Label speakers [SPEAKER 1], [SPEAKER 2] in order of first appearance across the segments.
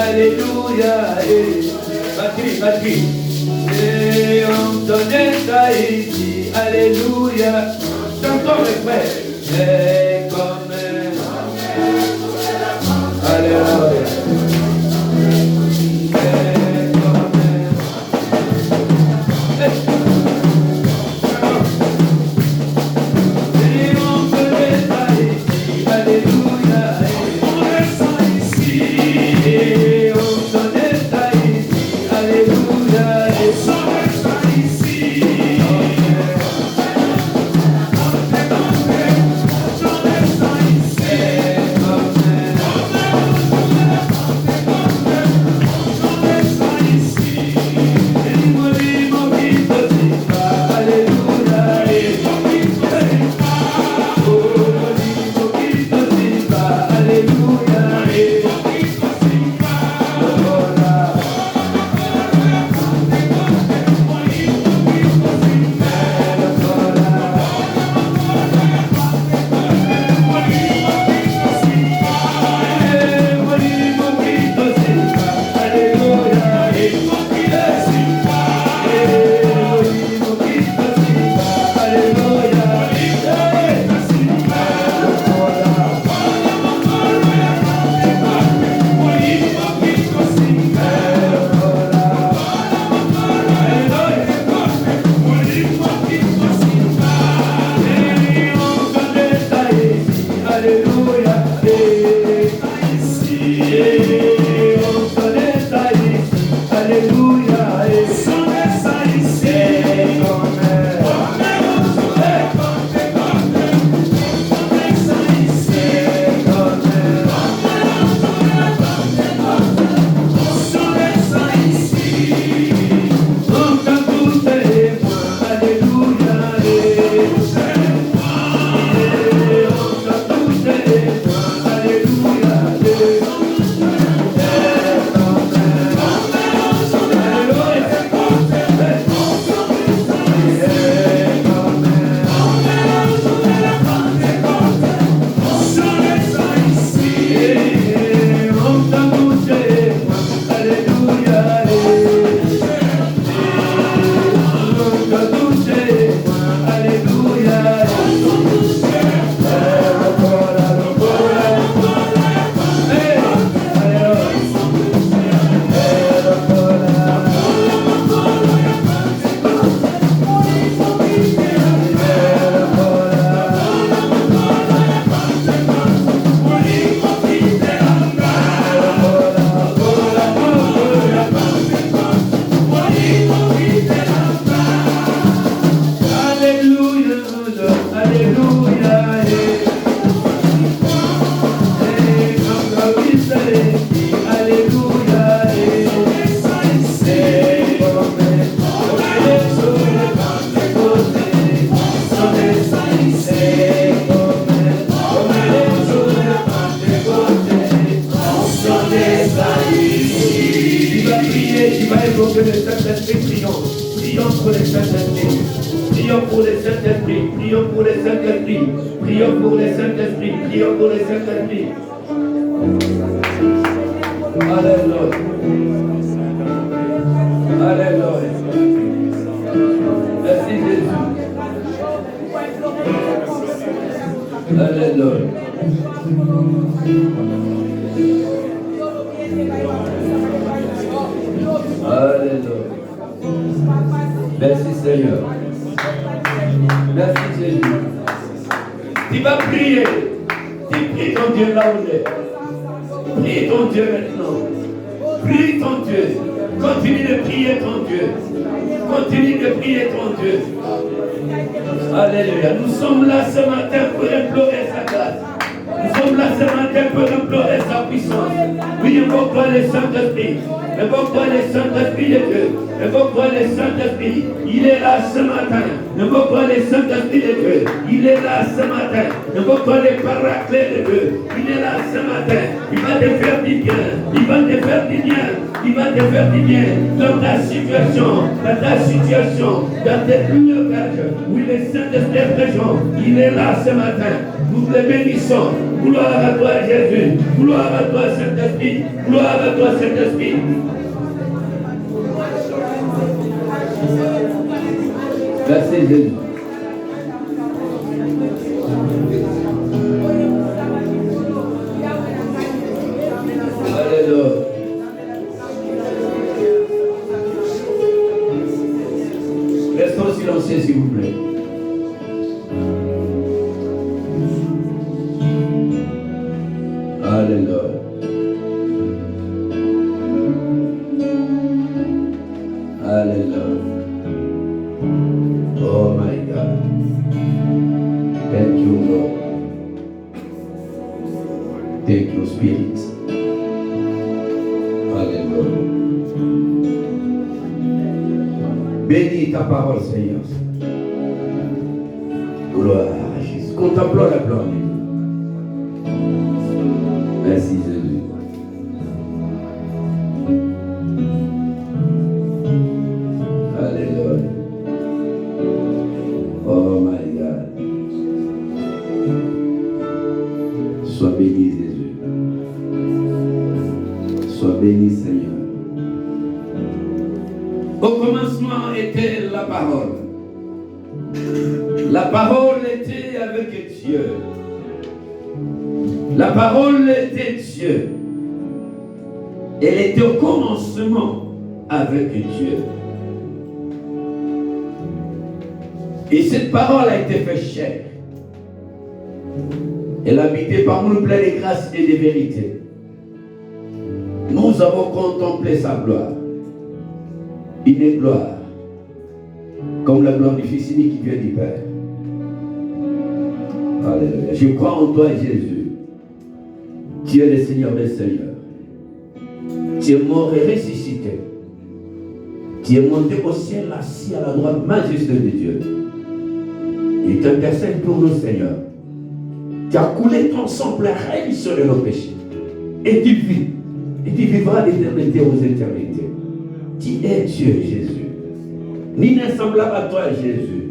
[SPEAKER 1] Alléluia, batterie. Et on donnait ça ici, alléluia. Chantons le frère. Et comme alléluia.
[SPEAKER 2] Alléluia. Nous sommes là ce matin pour implorer sa grâce. Nous
[SPEAKER 1] sommes là ce matin pour implorer sa puissance. Oui, invoque-toi le Saint-Esprit. Invoque-toi le Saint-Esprit de Dieu. Invoque-toi le Saint-Esprit. Il est là ce matin. Invoque-toi le Saint-Esprit de Dieu. Il est là ce matin. Invoque-toi le Paraclet de Dieu. Il est là ce matin. Il va te faire du bien. Il va te faire du bien. Il va te faire du bien dans ta situation, dans tes blocages. Oui, le Saint-Esprit est présent. Il est là ce matin. Nous te bénissons. Gloire à toi, Jésus. Gloire à toi, Saint-Esprit. Gloire à toi, Saint-Esprit. Merci, Jésus. Alléluia. Restons silencieux, s'il vous plaît. Alléluia. Alléluia. Oh my God. Thank you, Lord. Thank you, Spirit. Alléluia. Bénis ta parole, Seigneur. Gloire à Jésus. Contemplons la gloire de Dieu. Merci, Jésus. Alléluia. Oh my God. Sois béni, Jésus. Sois béni, Seigneur. Au commencement était la parole. La parole était avec Dieu. La parole était Dieu. Elle était au commencement avec Dieu. Et cette parole a été faite chair. Elle habitait parmi nous plein de grâce et de vérité. Nous avons contemplé sa gloire. Une gloire, comme la gloire du Fils unique qui vient du Père. Alléluia. Je crois en toi, Jésus. Tu es le Seigneur des Seigneurs. Tu es mort et ressuscité. Tu es monté au ciel, assis à la droite majestueuse de Dieu. Et tu intercèdes pour nous, Seigneur. Tu as coulé ton sang pour la rémission de nos péchés. Et tu vis. Et tu vivras d'éternité aux éternités. Tu es Dieu, Jésus. Ni n'est semblable à toi, Jésus.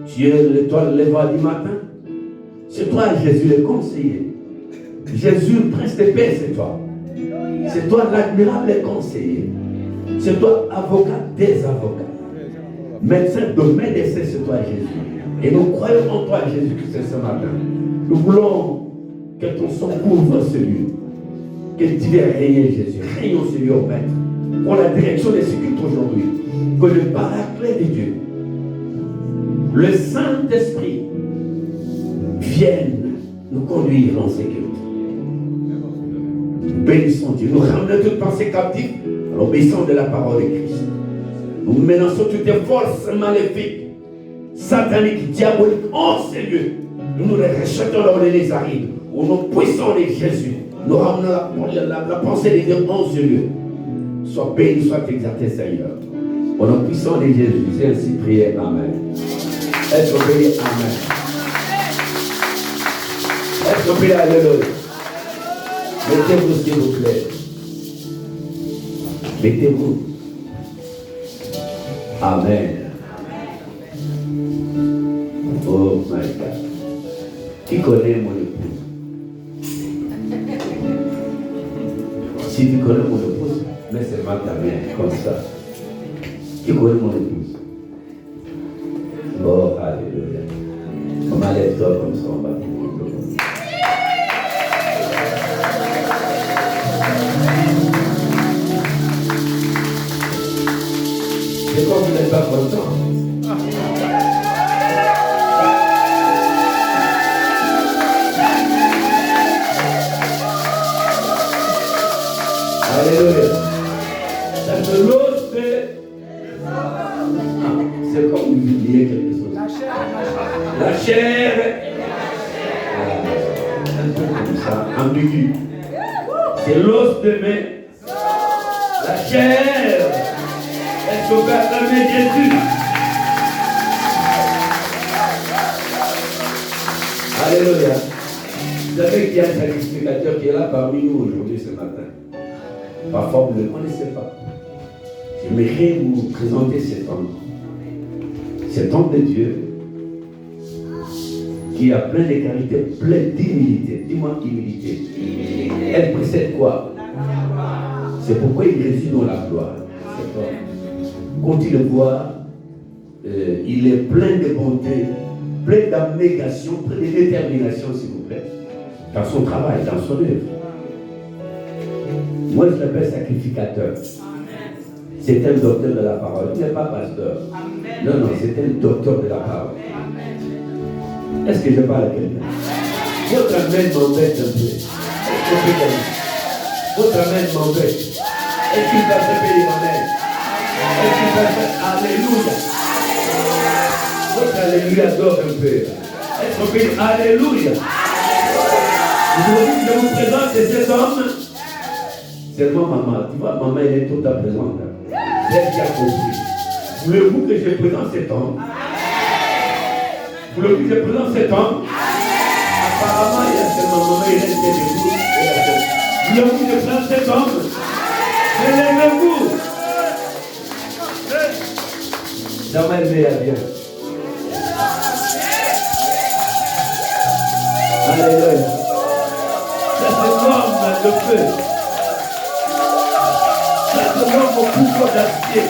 [SPEAKER 1] Tu es l'étoile levant du matin. C'est toi, Jésus, le conseiller. Jésus, le prince de paix, c'est toi. C'est toi, l'admirable conseiller. C'est toi, avocat des avocats. Médecin de médecins, c'est toi, Jésus. Et nous croyons en toi, Jésus-Christ, ce matin. Nous voulons que ton sang couvre ce lieu. Que tu viennes régner, Jésus. Régnons ce lieu, Maître. Pour la direction des sécurités aujourd'hui, que le Paraclet de Dieu, le Saint-Esprit, vienne nous conduire en sécurité. Bénissons Dieu. Nous ramenons toute pensée captive à l'obéissance de la parole de Christ. Nous menaçons toutes les forces maléfiques, sataniques, diaboliques en ces lieux. Nous les rejetons là où les arrive. Au nom puissant de Jésus, nous ramenons la pensée de Dieu en ce lieu. Sois béni, sois exalté, Seigneur. Au nom puissant de Jésus, c'est ainsi prié. Amen. Est-ce qu'on peut dire Amen? Est-ce qu'on peut dire Alléluia? Mettez-vous, s'il vous plaît. Mettez-vous. Amen. Oh my God. Qui connaît mon épouse? Si tu connais mon épouse, mets seulement ta main comme ça. Qui connaît mon épouse? Oh, alléluia. On va aller toi comme ça, on va tout. C'est comme vous n'êtes pas content. Alléluia. C'est comme vous oubliez quelque chose. La chair. Un peu comme ça. ambigu. C'est l'os de mes, la chair. Est-ce qu'on peut acclamer Jésus? Alléluia. Vous savez qu'il y a un sacrificateur qui est là parmi nous aujourd'hui ce matin. Parfois vous ne le connaissez pas. J'aimerais vous présenter cet homme. Cet homme de Dieu qui a plein de qualités, plein d'humilité. Dis-moi humilité. Elle précède quoi? C'est pourquoi il réside dans la gloire. Quand il le voit, il est plein de bonté, plein d'abnégation, plein de détermination, s'il vous plaît, dans son travail, dans son œuvre. Moi, je l'appelle sacrificateur. C'est un docteur de la parole. Il n'est pas pasteur. Non, non, c'est un docteur de la parole. Est-ce que je parle à quelqu'un? Votre amène m'embête un peu. Votre amène m'embête. Est-ce qu'il va se payer l'amène? Est-ce qu'il va se... Alléluia. Votre alléluia dort un peu. Est-ce qu'on peut dire alléluia? Je vous présente cet homme. Seulement maman. Tu vois, maman, elle est toute à présente. Elle qui a compris. Voulez-vous que je présente cet homme? Voulez-vous que je présente cet homme? Apparemment, il y a seulement maman, il reste debout. Voulez-vous que je présente cet homme? Levez-vous. Jamais levé à bien. Alléluia. Ça c'est l'homme de feu. Ça c'est l'homme au pouvoir d'acier.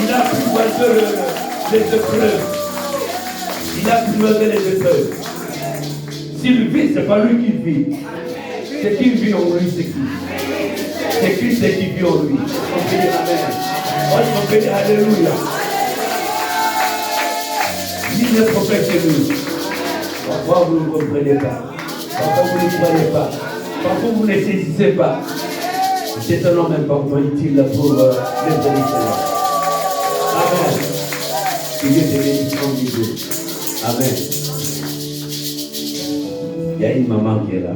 [SPEAKER 1] Il a apprivoisé les épreuves. Il a apprivoisé les épreuves. S'il vit, ce n'est pas lui qui vit. C'est qui vit en lui, c'est qui? C'est Christ qui vit en lui. On peut dire Amen. On peut dire Alléluia. Il ne prophète que nous. Parfois vous ne comprenez pas. Parfois vous ne croyez pas. Parfois vous ne saisissez pas. C'est un homme important, utile pour les Seigneur. Amen. Que Dieu te bénisse comme il veut. Amen. Il y a une maman qui est là.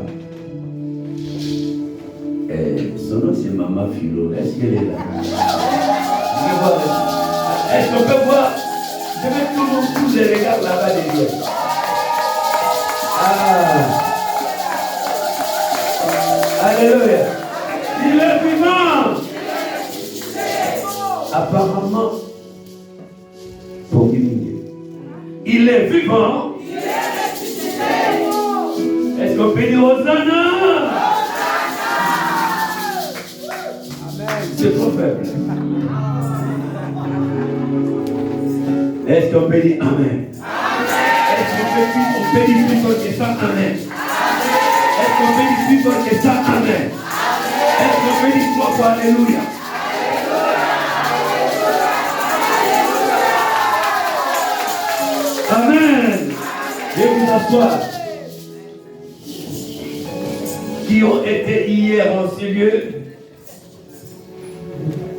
[SPEAKER 1] Son nom c'est Maman Philo. Est-ce qu'elle est là? Est-ce qu'on peut voir? Je mets toujours tous les regards là-bas derrière. Ah. Alléluia. Il est vivant. Apparemment, pour diminuer. Il est vivant. Est-ce qu'on peut dire Hosanna? C'est trop faible. Est-ce qu'on peut dire Amen? Est-ce qu'on peut dire plus fort que ça? Amen. Est-ce qu'on peut dire plus fort que ça? Amen. Est-ce qu'on peut dire 3 fois Alléluia? Amen. Je vais vous asseoir. Qui ont été hier en ce lieu.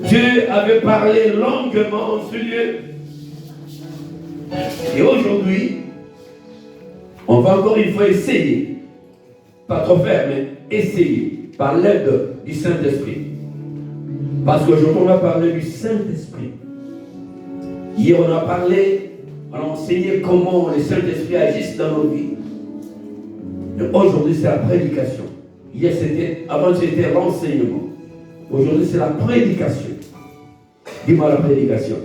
[SPEAKER 1] Dieu avait parlé longuement en ce lieu. Et aujourd'hui, on va encore une fois essayer, pas trop faire, mais essayer, par l'aide du Saint-Esprit. Parce qu'aujourd'hui, on va parler du Saint-Esprit. Hier, on a parlé, on a enseigné comment le Saint-Esprit agisse dans nos vies. Et aujourd'hui, c'est la prédication. Hier, avant c'était l'enseignement. Aujourd'hui, c'est la prédication. Dis-moi la prédication.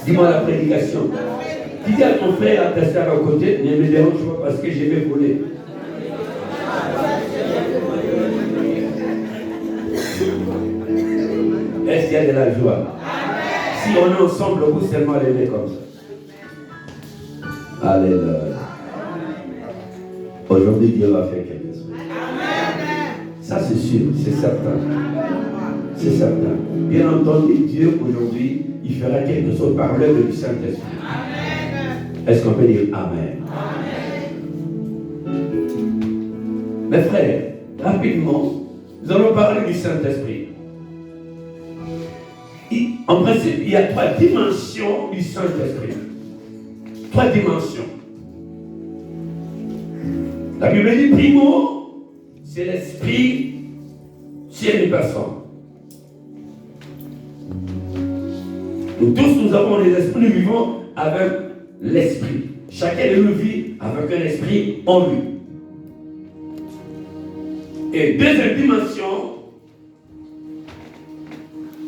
[SPEAKER 1] Dis-moi la prédication. Dis à ton frère, à ta soeur à côté, ne me dérange pas parce que je vais voler. Est-ce qu'il y a de la joie? Si on est ensemble, vous seulement l'aimer comme ça. Alléluia. Aujourd'hui, Dieu va faire quelque chose. Ça, c'est sûr, c'est certain. C'est certain. Bien entendu, Dieu, aujourd'hui, il fera quelque chose par l'œuvre du Saint-Esprit. Est-ce qu'on peut dire Amen? Mes frères, rapidement, nous allons parler du Saint-Esprit. En principe, il y a 3 dimensions du Saint-Esprit. 3 dimensions. La Bible dit primo, c'est l'esprit chez une personne. Nous tous, nous avons les esprits, nous vivons avec l'esprit. Chacun de nous vit avec un esprit en lui. Et deuxième dimension,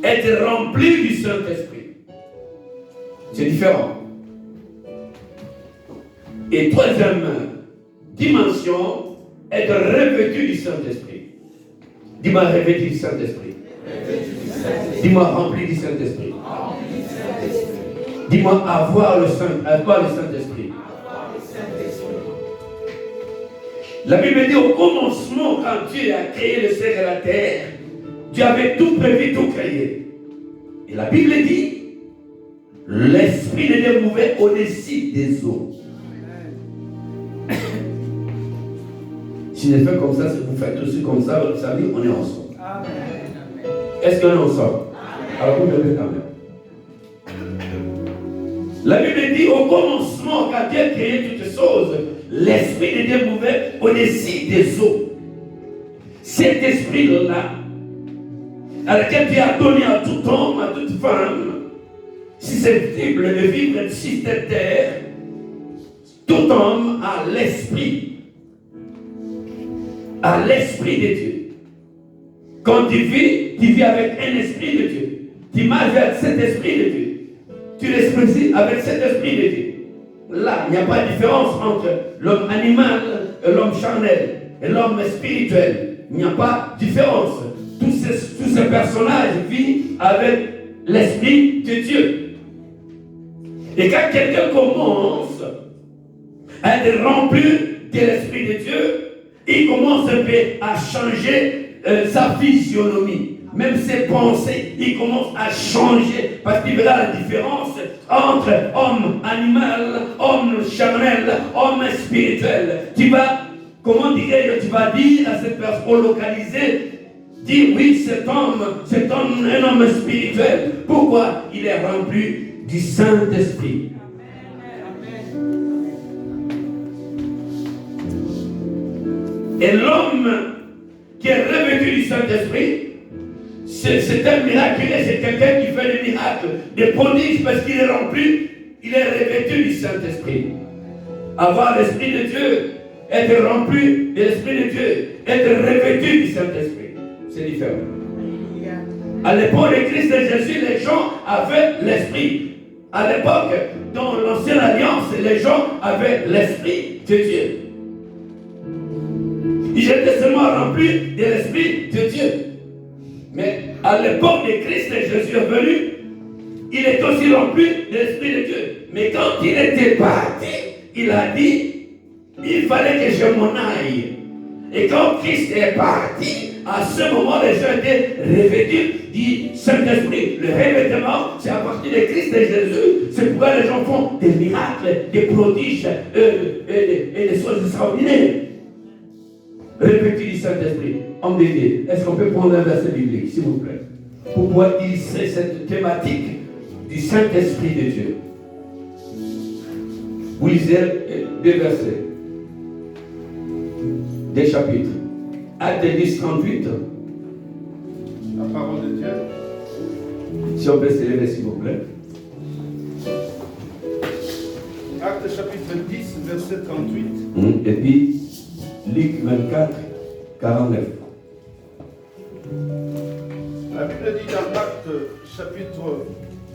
[SPEAKER 1] être rempli du Saint-Esprit. C'est différent. Et troisième dimension, être revêtu du Saint-Esprit. Dis-moi revêtu du Saint-Esprit. Dis-moi rempli du Saint-Esprit. Dis-moi avoir le Saint-Esprit. La Bible dit au commencement, quand Dieu a créé le ciel et la terre, Dieu avait tout prévu, tout créé. Et la Bible dit, l'esprit n'était mauvais au-dessus des eaux. Si je fais comme ça, si vous faites aussi comme ça, vous savez, on est ensemble. Est-ce qu'on est ensemble? Alors vous devez quand même. La Bible dit au commencement, quand Dieu a créé toutes choses, l'esprit n'était mauvais au-dessus des eaux. Cet esprit-là, à laquelle Dieu a donné à tout homme, à toute femme, susceptible de vivre sur cette terre, tout homme a l'esprit de Dieu. Quand tu vis avec un esprit de Dieu. Tu marches avec cet esprit de Dieu. Tu l'exprimes avec cet esprit de Dieu. Là, il n'y a pas de différence entre l'homme animal et l'homme charnel et l'homme spirituel. Il n'y a pas de différence. Tous ces personnages vivent avec l'esprit de Dieu. Et quand quelqu'un commence à être rempli de l'esprit de Dieu, il commence un peu à changer sa physionomie. Même ses pensées, il commence à changer parce qu'il verra la différence entre homme animal, homme charnel, homme spirituel. Tu vas, comment dirais-je, tu vas dire à cette personne localisée, dis oui, cet homme, un homme spirituel. Pourquoi? Il est rempli du Saint-Esprit. Et l'homme qui est revêtu du Saint-Esprit, c'est un miraculeux, c'est quelqu'un qui fait des miracles, des prodiges parce qu'il est rempli, il est revêtu du Saint-Esprit. Avoir l'Esprit de Dieu, être rempli de l'Esprit de Dieu, être revêtu du Saint-Esprit, c'est différent. À l'époque de Christ et Jésus, les gens avaient l'Esprit. À l'époque, dans l'Ancienne Alliance, les gens avaient l'Esprit de Dieu. Ils étaient seulement remplis de l'Esprit de Dieu. Mais à l'époque de Christ et Jésus est venu, il est aussi rempli de l'Esprit de Dieu. Mais quand il était parti, il a dit, il fallait que je m'en aille. Et quand Christ est parti, à ce moment, les gens étaient revêtus du Saint-Esprit. Le revêtement, c'est à partir de Christ et Jésus. C'est pourquoi les gens font des miracles, des prodiges et des choses extraordinaires. Revêtus du Saint-Esprit. Homme de Dieu, est-ce qu'on peut prendre un verset biblique, s'il vous plaît, pour pouvoir illustrer cette thématique du Saint-Esprit de Dieu? Vous lisez deux versets, des chapitres. Acte 10, 38.
[SPEAKER 2] La parole de Dieu.
[SPEAKER 1] Si on peut s'élever, s'il vous plaît.
[SPEAKER 2] Acte chapitre 10, verset 38.
[SPEAKER 1] Et puis, Luc 24, 49.
[SPEAKER 2] La Bible dit dans Acte chapitre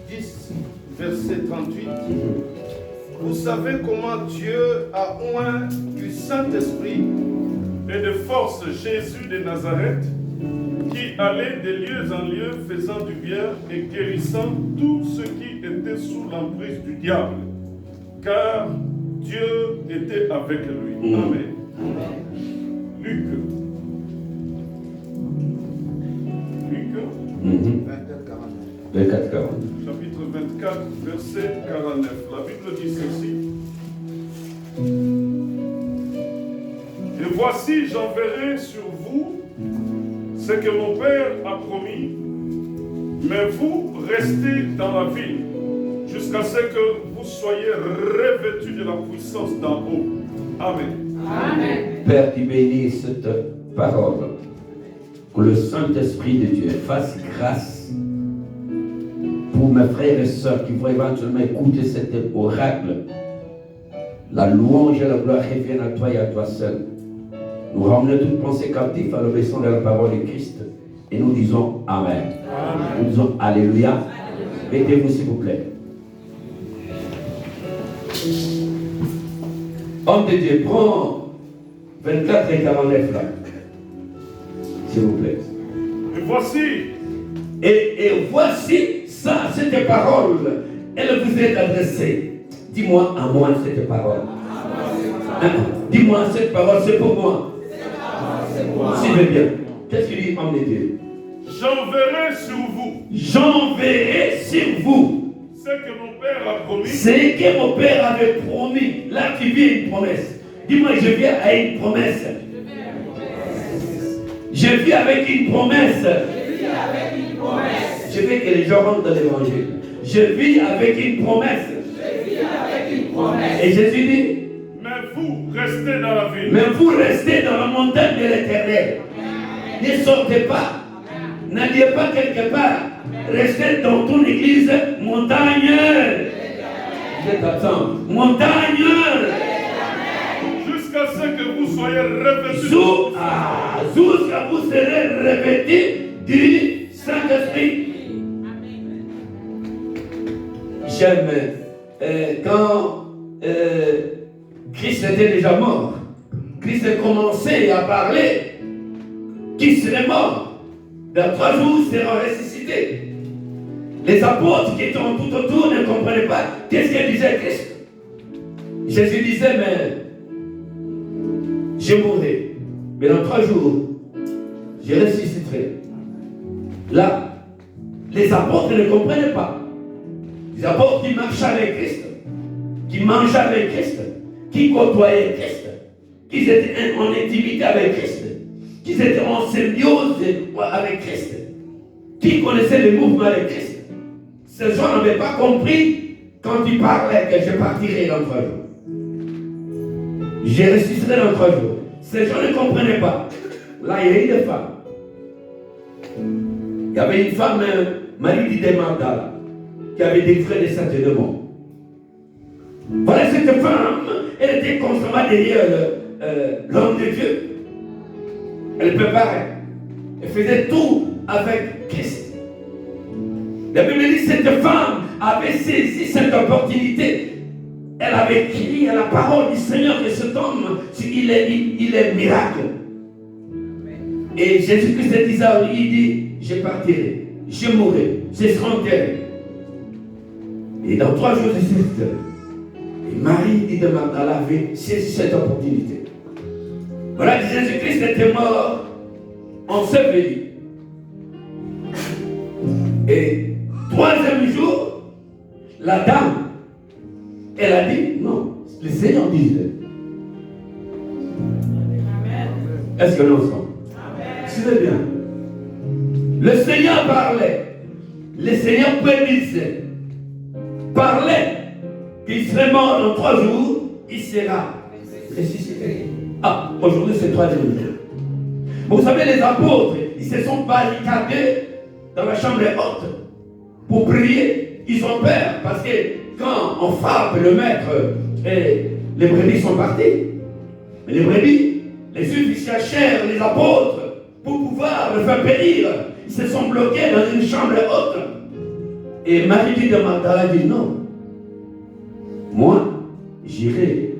[SPEAKER 2] 10, verset 38. Vous savez comment Dieu a oint du Saint-Esprit et de force Jésus de Nazareth, qui allait de lieu en lieu faisant du bien et guérissant tous ceux qui étaient sous l'emprise du diable, car Dieu était avec lui. Amen. Luc
[SPEAKER 1] 24, 40.
[SPEAKER 2] Chapitre 24, verset 49. La Bible dit ceci. Et voici, j'enverrai sur vous ce que mon Père a promis, mais vous restez dans la ville jusqu'à ce que vous soyez revêtus de la puissance d'en haut. Amen.
[SPEAKER 1] Père, tu bénis cette parole. Que le Saint-Esprit de Dieu fasse grâce pour mes frères et sœurs qui vont éventuellement écouter cet oracle. La louange et la gloire reviennent à toi et à toi seul. Nous ramenons toute pensée captive à l'obéissance de la parole de Christ. Et nous disons Amen. Nous disons Alléluia. Mettez-vous s'il vous plaît. Homme de Dieu, prends 24 et 49 là. S'il vous plaît.
[SPEAKER 2] Et voici.
[SPEAKER 1] Et voici ça, cette parole. Elle vous est adressée. Dis-moi à moi cette parole. Dis-moi cette parole, c'est pour moi. S'il veut bien. Qu'est-ce qu'il dit, homme de Dieu?
[SPEAKER 2] J'enverrai sur vous.
[SPEAKER 1] J'enverrai sur vous.
[SPEAKER 2] Ce que mon Père a promis.
[SPEAKER 1] Ce que mon Père avait promis. Là, tu vis une promesse. Dis-moi, je viens à une promesse. Je vis avec une promesse. Je veux que les gens rentrent dans l'évangile. Je vis avec une promesse. Et Jésus dit,
[SPEAKER 2] mais vous restez dans la ville.
[SPEAKER 1] mais vous restez dans la montagne de l'Éternel. Ne sortez pas. N'allez pas quelque part. Restez dans ton église montagne. C'est absent. Montagne.
[SPEAKER 2] Jusqu'à ce que vous soyez revêtus.
[SPEAKER 1] Jusqu'à vous serez revêtus du Saint-Esprit. J'aime quand Christ était déjà mort. Christ a commencé à parler qu'il serait mort. Dans 3 jours, il sera ressuscité. Les apôtres qui étaient tout autour ne comprenaient pas qu'est-ce que disait Christ. Jésus disait, mais je mourrai. Mais dans 3 jours, je ressusciterai. Là, les apôtres ne comprenaient pas. Les apôtres qui marchaient avec Christ, qui mangeaient avec Christ, qui côtoyaient Christ, qui étaient en intimité avec Christ, qui étaient en symbiose avec Christ, qui connaissaient le mouvement avec Christ. Ces gens n'avaient pas compris quand il parlait que je partirai dans 3 jours. Je ressusciterai dans 3 jours. Ces gens ne comprenaient pas. Là, il y a eu des femmes. Il y avait une femme, Marie de Magdala, qui avait délivré des saints démons. Voilà, cette femme, elle était constamment derrière l'homme de Dieu. Elle préparait. Elle faisait tout avec Christ. La Bible dit que cette femme avait saisi cette opportunité. Elle avait crié à la parole du Seigneur que cet homme, il est miracle. Et Jésus-Christ disait, il dit, je partirai, je mourrai, je serai enterré. Et dans 3 jours, je suis enterré. Et Marie de Magdala avait saisi cette opportunité. Voilà, Jésus-Christ était mort, enseveli. Et 3e jour, la dame, elle a dit, non, le Seigneur disait. Est-ce que nous sommes? Suivez bien. Le Seigneur parlait. Le Seigneur prédisait. Parlait qu'il serait mort dans 3 jours, il sera ressuscité. Ah, aujourd'hui c'est 3e jour. Vous savez, les apôtres, ils se sont barricadés dans la chambre haute pour prier. Ils ont peur parce que quand on frappe le maître, les brebis sont partis. Mais les brebis, les Juifs, ils cherchèrent les apôtres pour pouvoir le faire périr. Ils se sont bloqués dans une chambre haute. Et Marie de Magdala dit non. Moi, j'irai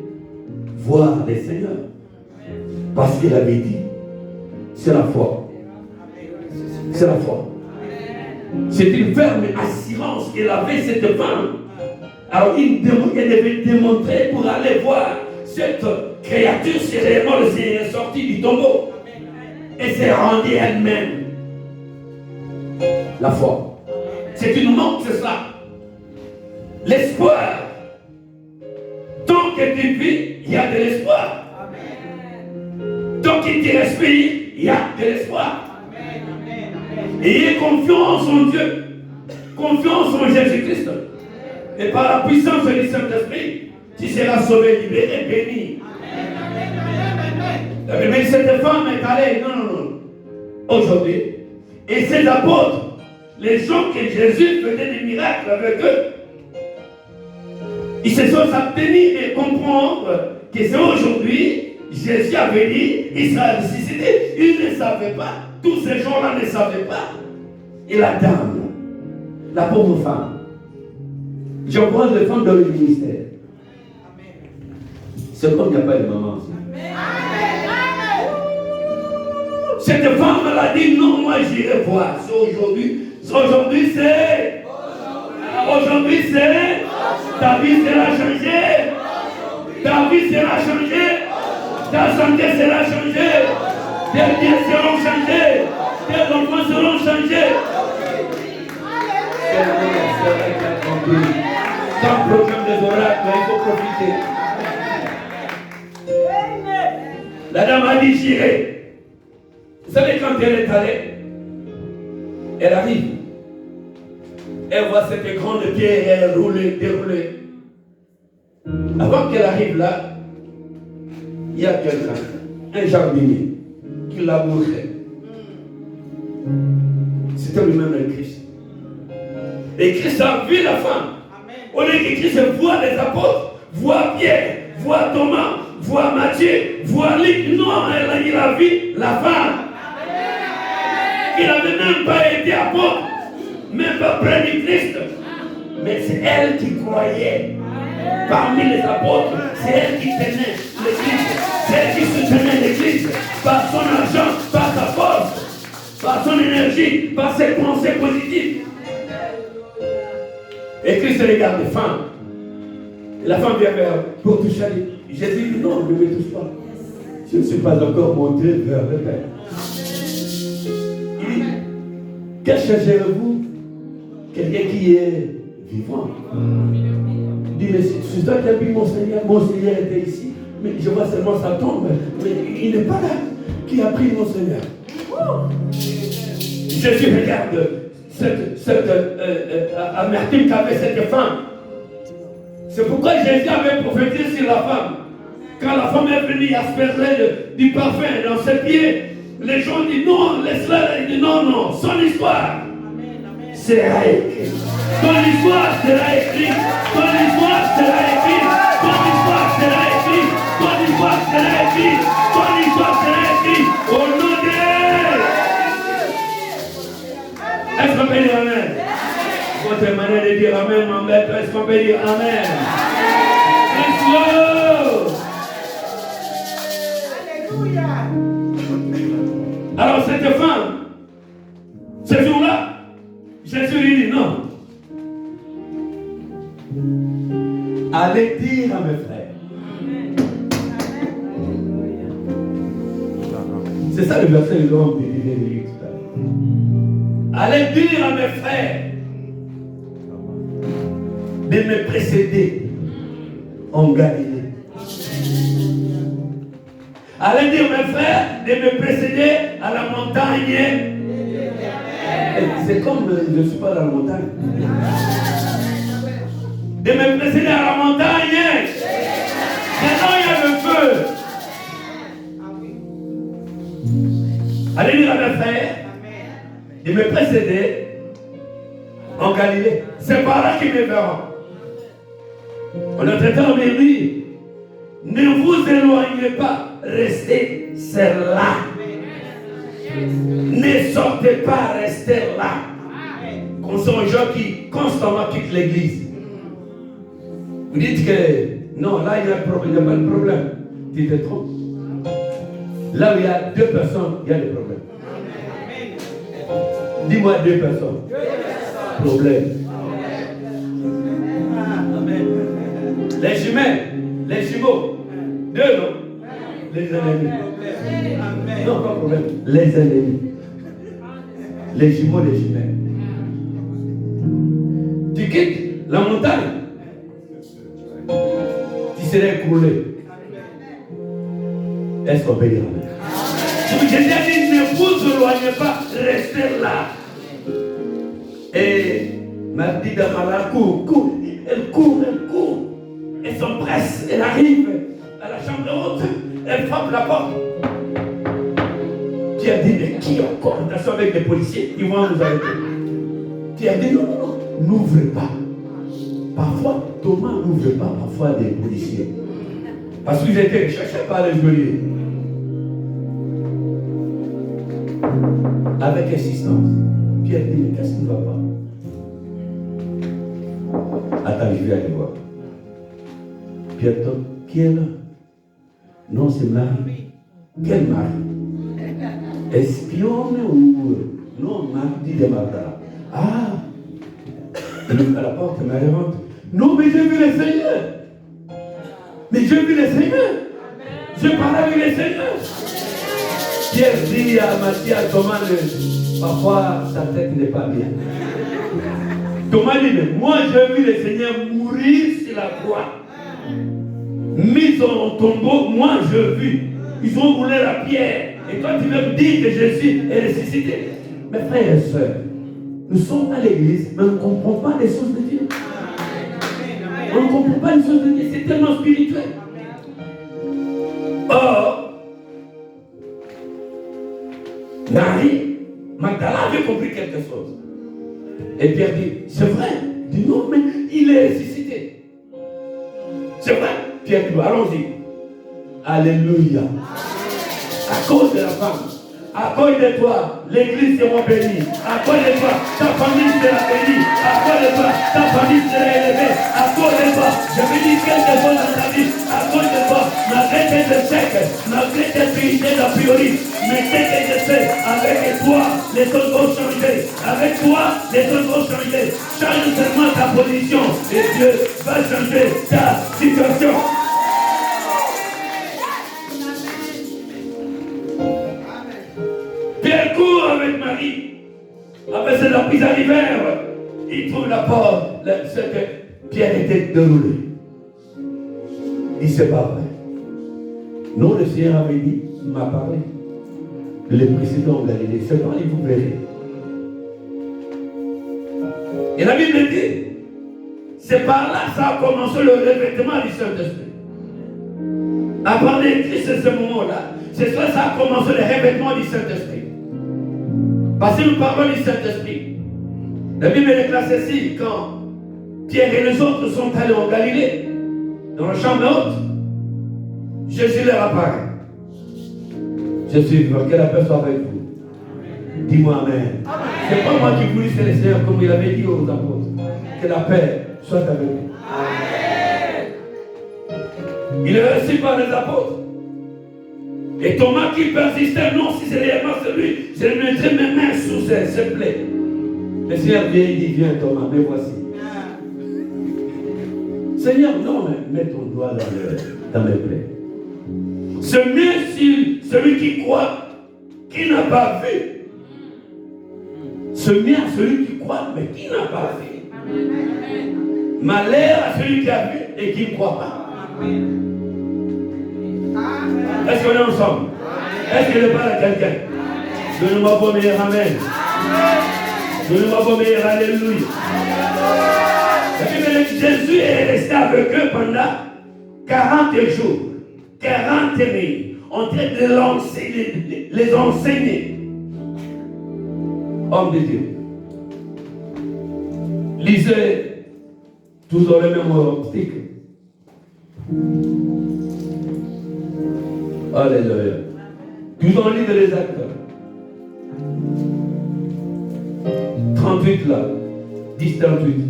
[SPEAKER 1] voir les seigneurs. Parce qu'il avait dit, c'est la foi. C'est la foi. C'est une ferme assurance qu'elle avait, cette femme. Alors, elle devait démontrer pour aller voir cette créature si réellement elle est sortie du tombeau. Et s'est rendue elle-même. La foi. C'est une manque, c'est cela. L'espoir. Tant que tu vis, il y a de l'espoir. Tant qu'il te respire, il y a de l'espoir. Ayez confiance en Dieu. Confiance en Jésus-Christ. Et par la puissance du Saint-Esprit, tu seras sauvé, libéré, béni. La Bible dit cette femme est allée, non. Aujourd'hui, et ces apôtres, les gens que Jésus faisait des miracles avec eux, ils se sont abstenus de comprendre que c'est aujourd'hui, Jésus avait dit, il sera ressuscité. Ils ne savaient pas, tous ces gens-là ne savaient pas. Et la dame, la pauvre femme, j'encourage les femmes dans le ministère. C'est comme il n'y a pas de maman aussi. Cette femme, elle a dit non, moi j'irai voir. C'est aujourd'hui. Aujourd'hui c'est. Aujourd'hui c'est. Ta vie sera changée. Ta vie sera changée. Ta santé sera changée. Tes biens seront changés. Tes enfants seront changés. Sans programme des oracles, il faut profiter. La dame a dit j'irai. Vous savez, quand elle est allée, elle arrive. Elle voit cette grande pierre déroulée. Avant qu'elle arrive là, il y a quelqu'un, un jardinier, qui labourait. C'était lui-même le Christ. Et Christ a vu la femme. Au lieu que Christ voit les apôtres, voit Pierre, voit Thomas, voit Matthieu, voit Luc. Non, il a vu la femme. Il n'avait même pas été apôtre, même pas près du Christ. Mais c'est elle qui croyait. Parmi les apôtres, c'est elle qui tenait l'église. C'est elle qui soutenait l'église. Par son argent, par sa force, par son énergie, par ses pensées positives. Et Christ regarde les femmes. Et la femme vient vers pour toucher. Jésus dit non, ne me touche pas. Je ne suis pas encore monté vers le Père. Il dit, que cherchez-vous? Quelqu'un qui est vivant. Il dit, mais c'est toi qui as vu mon Seigneur était ici. Mais je vois seulement sa tombe. Mais il n'est pas là. Qui a pris mon Seigneur? Jésus regarde cette amertume qu'avait cette femme. C'est pourquoi Jésus avait prophétisé sur la femme. Quand la femme est venue asperger du parfum dans ses pieds, les gens disent non, laisse-la. Il dit non, son histoire sera écrite. Ton histoire sera écrite. Ton histoire sera écrite. Ton histoire sera écrite. Ton histoire sera écrite. Ton histoire sera écrite. Au nom de Jésus. Est-ce qu'on peut dire amen? Votre manière de dire amen, mon maître, est-ce qu'on peut dire amen? Alors cette femme, ce jour-là, Jésus lui dit non. Allez dire à mes frères. C'est ça le verset de l'homme qui disait de lui tout à l'heure. Allez dire à mes frères de me précéder en Galilée. Allez dire mes frères de me précéder à la montagne. C'est comme je ne suis pas dans la montagne. De me précéder à la montagne. Maintenant il y a le feu. Allez dire à mes frères de me précéder en Galilée. C'est par là qu'ils me verront. En notre temps, on dit, ne vous éloignez pas, restez là. Ne sortez pas, restez là. Comme sont les gens qui constamment quittent l'église. Vous dites que non, là il y a un problème, il n'y a pas de problème. Tu te trompes. Là où il y a deux personnes, il y a des problèmes. Dis-moi deux personnes. Problème. Les jumelles, les jumeaux. Deux, non? Les ennemis. Non, pas de problème. Les ennemis. Les jumeaux, les jumelles. Tu quittes la montagne. Tu serais écroulé. Est-ce qu'on peut dire amen? Jésus a dit, ne vous éloignez pas, restez là. Et Mardi Damala court. Elle court. Elle s'empresse, elle arrive à la chambre haute, elle frappe la porte. Pierre dit, mais qui est en coordination avec les policiers? Ils vont nous arrêter. Pierre dit, non, n'ouvrez pas. Parfois, Thomas n'ouvre pas parfois des policiers. Parce qu'ils étaient recherchés par les geôliers. Avec insistance. Pierre dit, mais qu'est-ce qui ne va pas? Attends, je vais aller voir. Pierre tombe, qui est là? Non, c'est Marie. Quelle Marie? Espionne ou... Non, Marie de Magdala. Ah! Il ouvre à la porte, Marie rentre. Non, mais j'ai vu les Seigneurs. Mais j'ai vu les Seigneurs. Je parle avec les Seigneurs. Pierre dit à Matthias, Thomas, parfois sa tête n'est pas bien. Thomas dit, mais moi j'ai vu les Seigneurs mourir sur la croix. Mis en tombeau, moi j'ai vu. Ils ont roulé la pierre. Et toi tu veux me dire que Jésus est ressuscité. Mes frères et sœurs, nous sommes à l'église, mais on ne comprend pas les choses de Dieu. On ne comprend pas les choses de Dieu, c'est tellement spirituel. Or, Marie, Magdala avait compris quelque chose. Et Pierre dit, c'est vrai. Il dit, non, mais il est ressuscité. C'est vrai. Pierre dit, allons-y. Alléluia. À cause de la femme, à cause de toi, l'église sera bénie. À cause de toi, ta famille sera bénie. À cause de toi, ta famille sera élevée. À cause de toi, je vais dire quelque chose dans ta vie. À cause de toi, malgré tes échecs, malgré tes priorités d'a priori, mais ce que je sais, avec toi, les choses vont changer. Avec toi, les choses vont changer. Change seulement ta position et Dieu va changer ta situation. Pierre court avec Marie. Après c'est la prise à l'hiver. Il trouve la porte. C'est que Pierre était déroulé. Il s'est pas vrai. Non, le Seigneur avait dit, il m'a parlé. Les précédents Galilée, c'est quand il vous verrez. Et la Bible dit, c'est par là que ça a commencé le revêtement du Saint-Esprit. Avant d'écrire ce moment-là, c'est ça, ça a commencé le revêtement du Saint-Esprit. Parce que nous parlons du Saint-Esprit. La Bible déclare ceci, quand Pierre et les autres sont allés en Galilée, dans la chambre haute, Jésus leur apparaît. Je suis vivant, que la paix soit avec vous. Dis-moi Amen. C'est pas moi qui voulais faire le Seigneur comme il avait dit aux apôtres. Que la paix soit avec vous. Amen. Il est reçu par les apôtres. Et Thomas qui persistait, non, si c'est réellement celui, je mettrai mes mains sous ses plaies. Le Seigneur vient, il dit, viens Thomas, me voici. Seigneur, non, mais mets ton doigt dans mes plaies. C'est mieux si celui qui croit, qui n'a pas vu. C'est mieux à celui qui croit, mais qui n'a pas vu. Malheur à celui qui a vu et qui ne croit pas. Est-ce qu'on est ensemble? Est-ce que je parle à quelqu'un? Donnez-moi vos meilleurs amen. Donnez-moi vos meilleurs alléluia. Jésus est resté avec eux pendant 40 jours, 40 nuits, en train de lancer, les enseigner. Homme de Dieu. Lisez tous dans le même optique. Alléluia. Tout dans le livre des Actes. 38 là. 10, 38.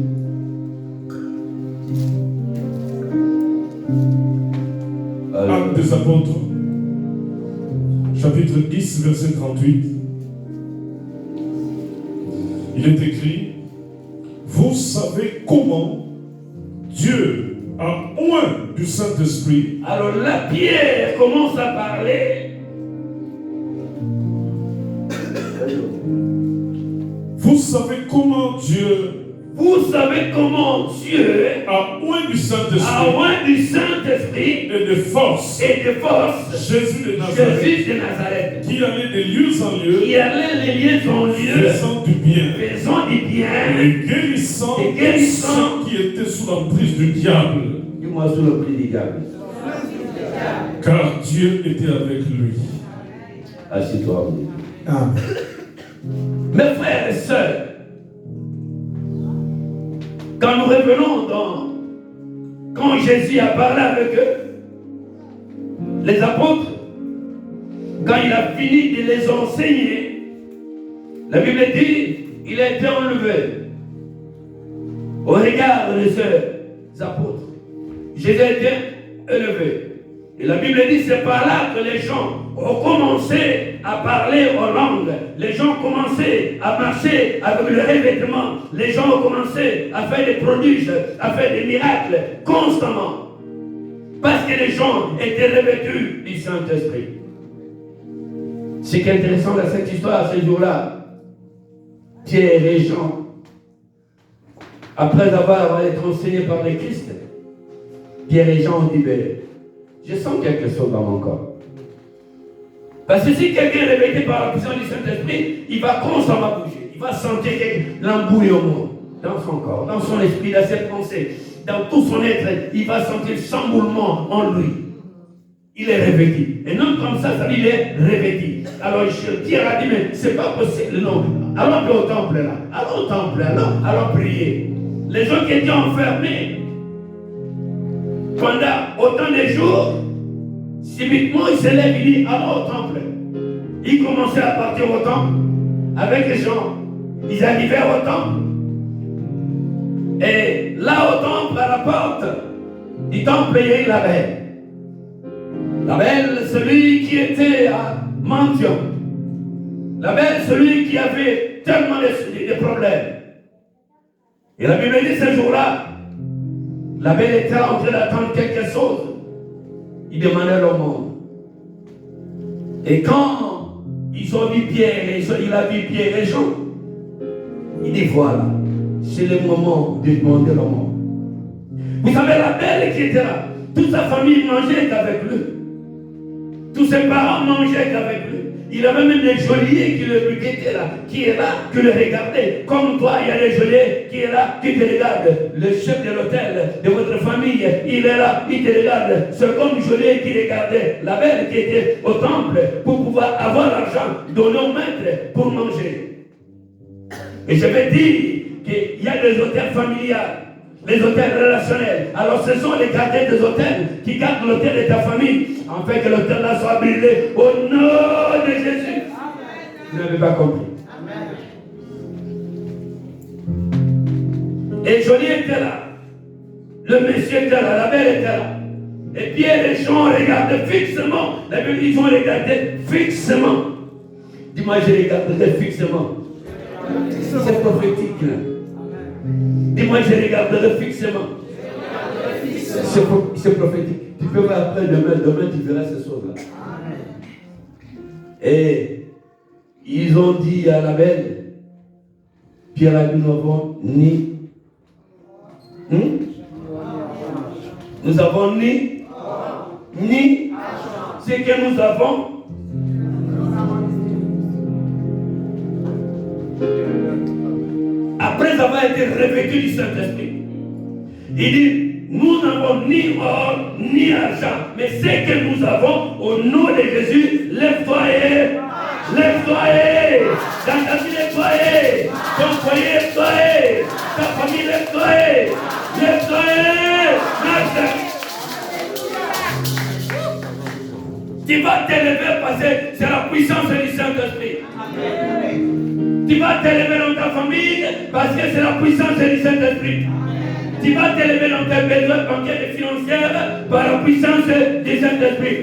[SPEAKER 3] Actes des Apôtres, chapitre 10, verset 38. Il est écrit, vous savez comment Dieu a oint du Saint-Esprit.
[SPEAKER 1] Alors la Pierre commence à parler.
[SPEAKER 3] Vous savez comment Dieu a oint du Saint-Esprit et de force Jésus de Nazareth, qui allait de lieu en lieu, faisant du bien et guérissant ceux qui étaient sous l'emprise du diable.
[SPEAKER 1] Dis-moi sous l'emprise du diable.
[SPEAKER 3] Car Dieu était avec lui.
[SPEAKER 1] Assis-toi.
[SPEAKER 3] Amen.
[SPEAKER 1] Mes frères et sœurs, quand nous revenons quand Jésus a parlé avec eux, les apôtres, quand il a fini de les enseigner, la Bible dit, il a été enlevé au regard de ses apôtres. Jésus a été élevé. Et la Bible dit, c'est par là que les gens ont commencé à parler aux langues. Les gens ont commencé à marcher avec le revêtement. Les gens ont commencé à faire des prodiges, à faire des miracles constamment. Parce que les gens étaient revêtus du Saint-Esprit. Ce qui est intéressant dans cette histoire, ce jour-là, Pierre et Jean, après avoir été enseignés par le Christ, Pierre et Jean ont dit, je sens quelque chose dans mon corps. Parce que si quelqu'un est revêtu par la puissance du Saint-Esprit, il va constamment bouger. Il va sentir l'embouillement dans son corps, dans son esprit, dans ses pensées, dans tout son être. Il va sentir le chamboulement en lui. Il est revêtu. Et non comme ça, il est revêtu. Alors Pierre a dit, mais c'est pas possible, non. Allons au temple là. Allons au temple, allons prier. Les gens qui étaient enfermés, pendant autant de jours, subitement, il se lève, il dit, allons au temple. Ils commençaient à partir au temple avec les gens. Ils arrivaient au temple. Et là, au temple, à la porte du temple, il y a eu l'abbé. L'abbé, celui qui était à mendiant. L'abbé, celui qui avait tellement de problèmes. Et la Bible dit ce jour-là, l'abbé était en train d'attendre quelque chose. Il demandait l'aumône. Et quand ils ont vu Pierre, il a vu Pierre et Jean, il dit voilà, c'est le moment de demander l'aumône. Vous savez, l'abbé qui était là, toute sa famille mangeait avec lui. Tous ses parents mangeaient avec lui. Il avait même des geôliers qui étaient là, qui est là, qui le regardaient. Comme toi, il y a des geôliers qui est là, qui te regardent. Le chef de l'hôtel de votre famille, il est là, il te regarde. C'est comme geôlier qui regardait la belle qui était au temple pour pouvoir avoir l'argent donné au maître pour manger. Et je vais dire qu'il y a des hôtels familiales, les hôtels relationnels. Alors ce sont les gardiens des hôtels qui gardent l'hôtel de ta famille, afin que l'hôtel là soit brûlé au nom de Jésus. Amen. Vous n'avez pas compris. Amen. Et Jolie était là. Le monsieur était là, la belle était là. Et Pierre et Jean regardaient fixement. La Bible dit, ils ont regardé fixement. Dis-moi, je regarderai fixement. C'est prophétique là. Dis-moi, je regarderai fixement. C'est prophétique. Tu peux voir après demain tu verras ces choses-là. Et ils ont dit à la belle, Pierre a dit, nous avons ni. Nous avons ni ce que nous avons. Après avoir été revêtus du Saint-Esprit, il dit, nous n'avons ni or, ni argent, mais ce que nous avons, au nom de Jésus, lève-toi et dans ta vie, lève-toi et ton foyer, lève-toi et ta famille, lève-toi et tu vas t'élever parce que c'est la puissance du Saint-Esprit. Tu vas t'élever dans ta famille parce que c'est la puissance du Saint-Esprit. Tu vas t'élever dans tes besoins bancaires et financiers par la puissance du Saint-Esprit.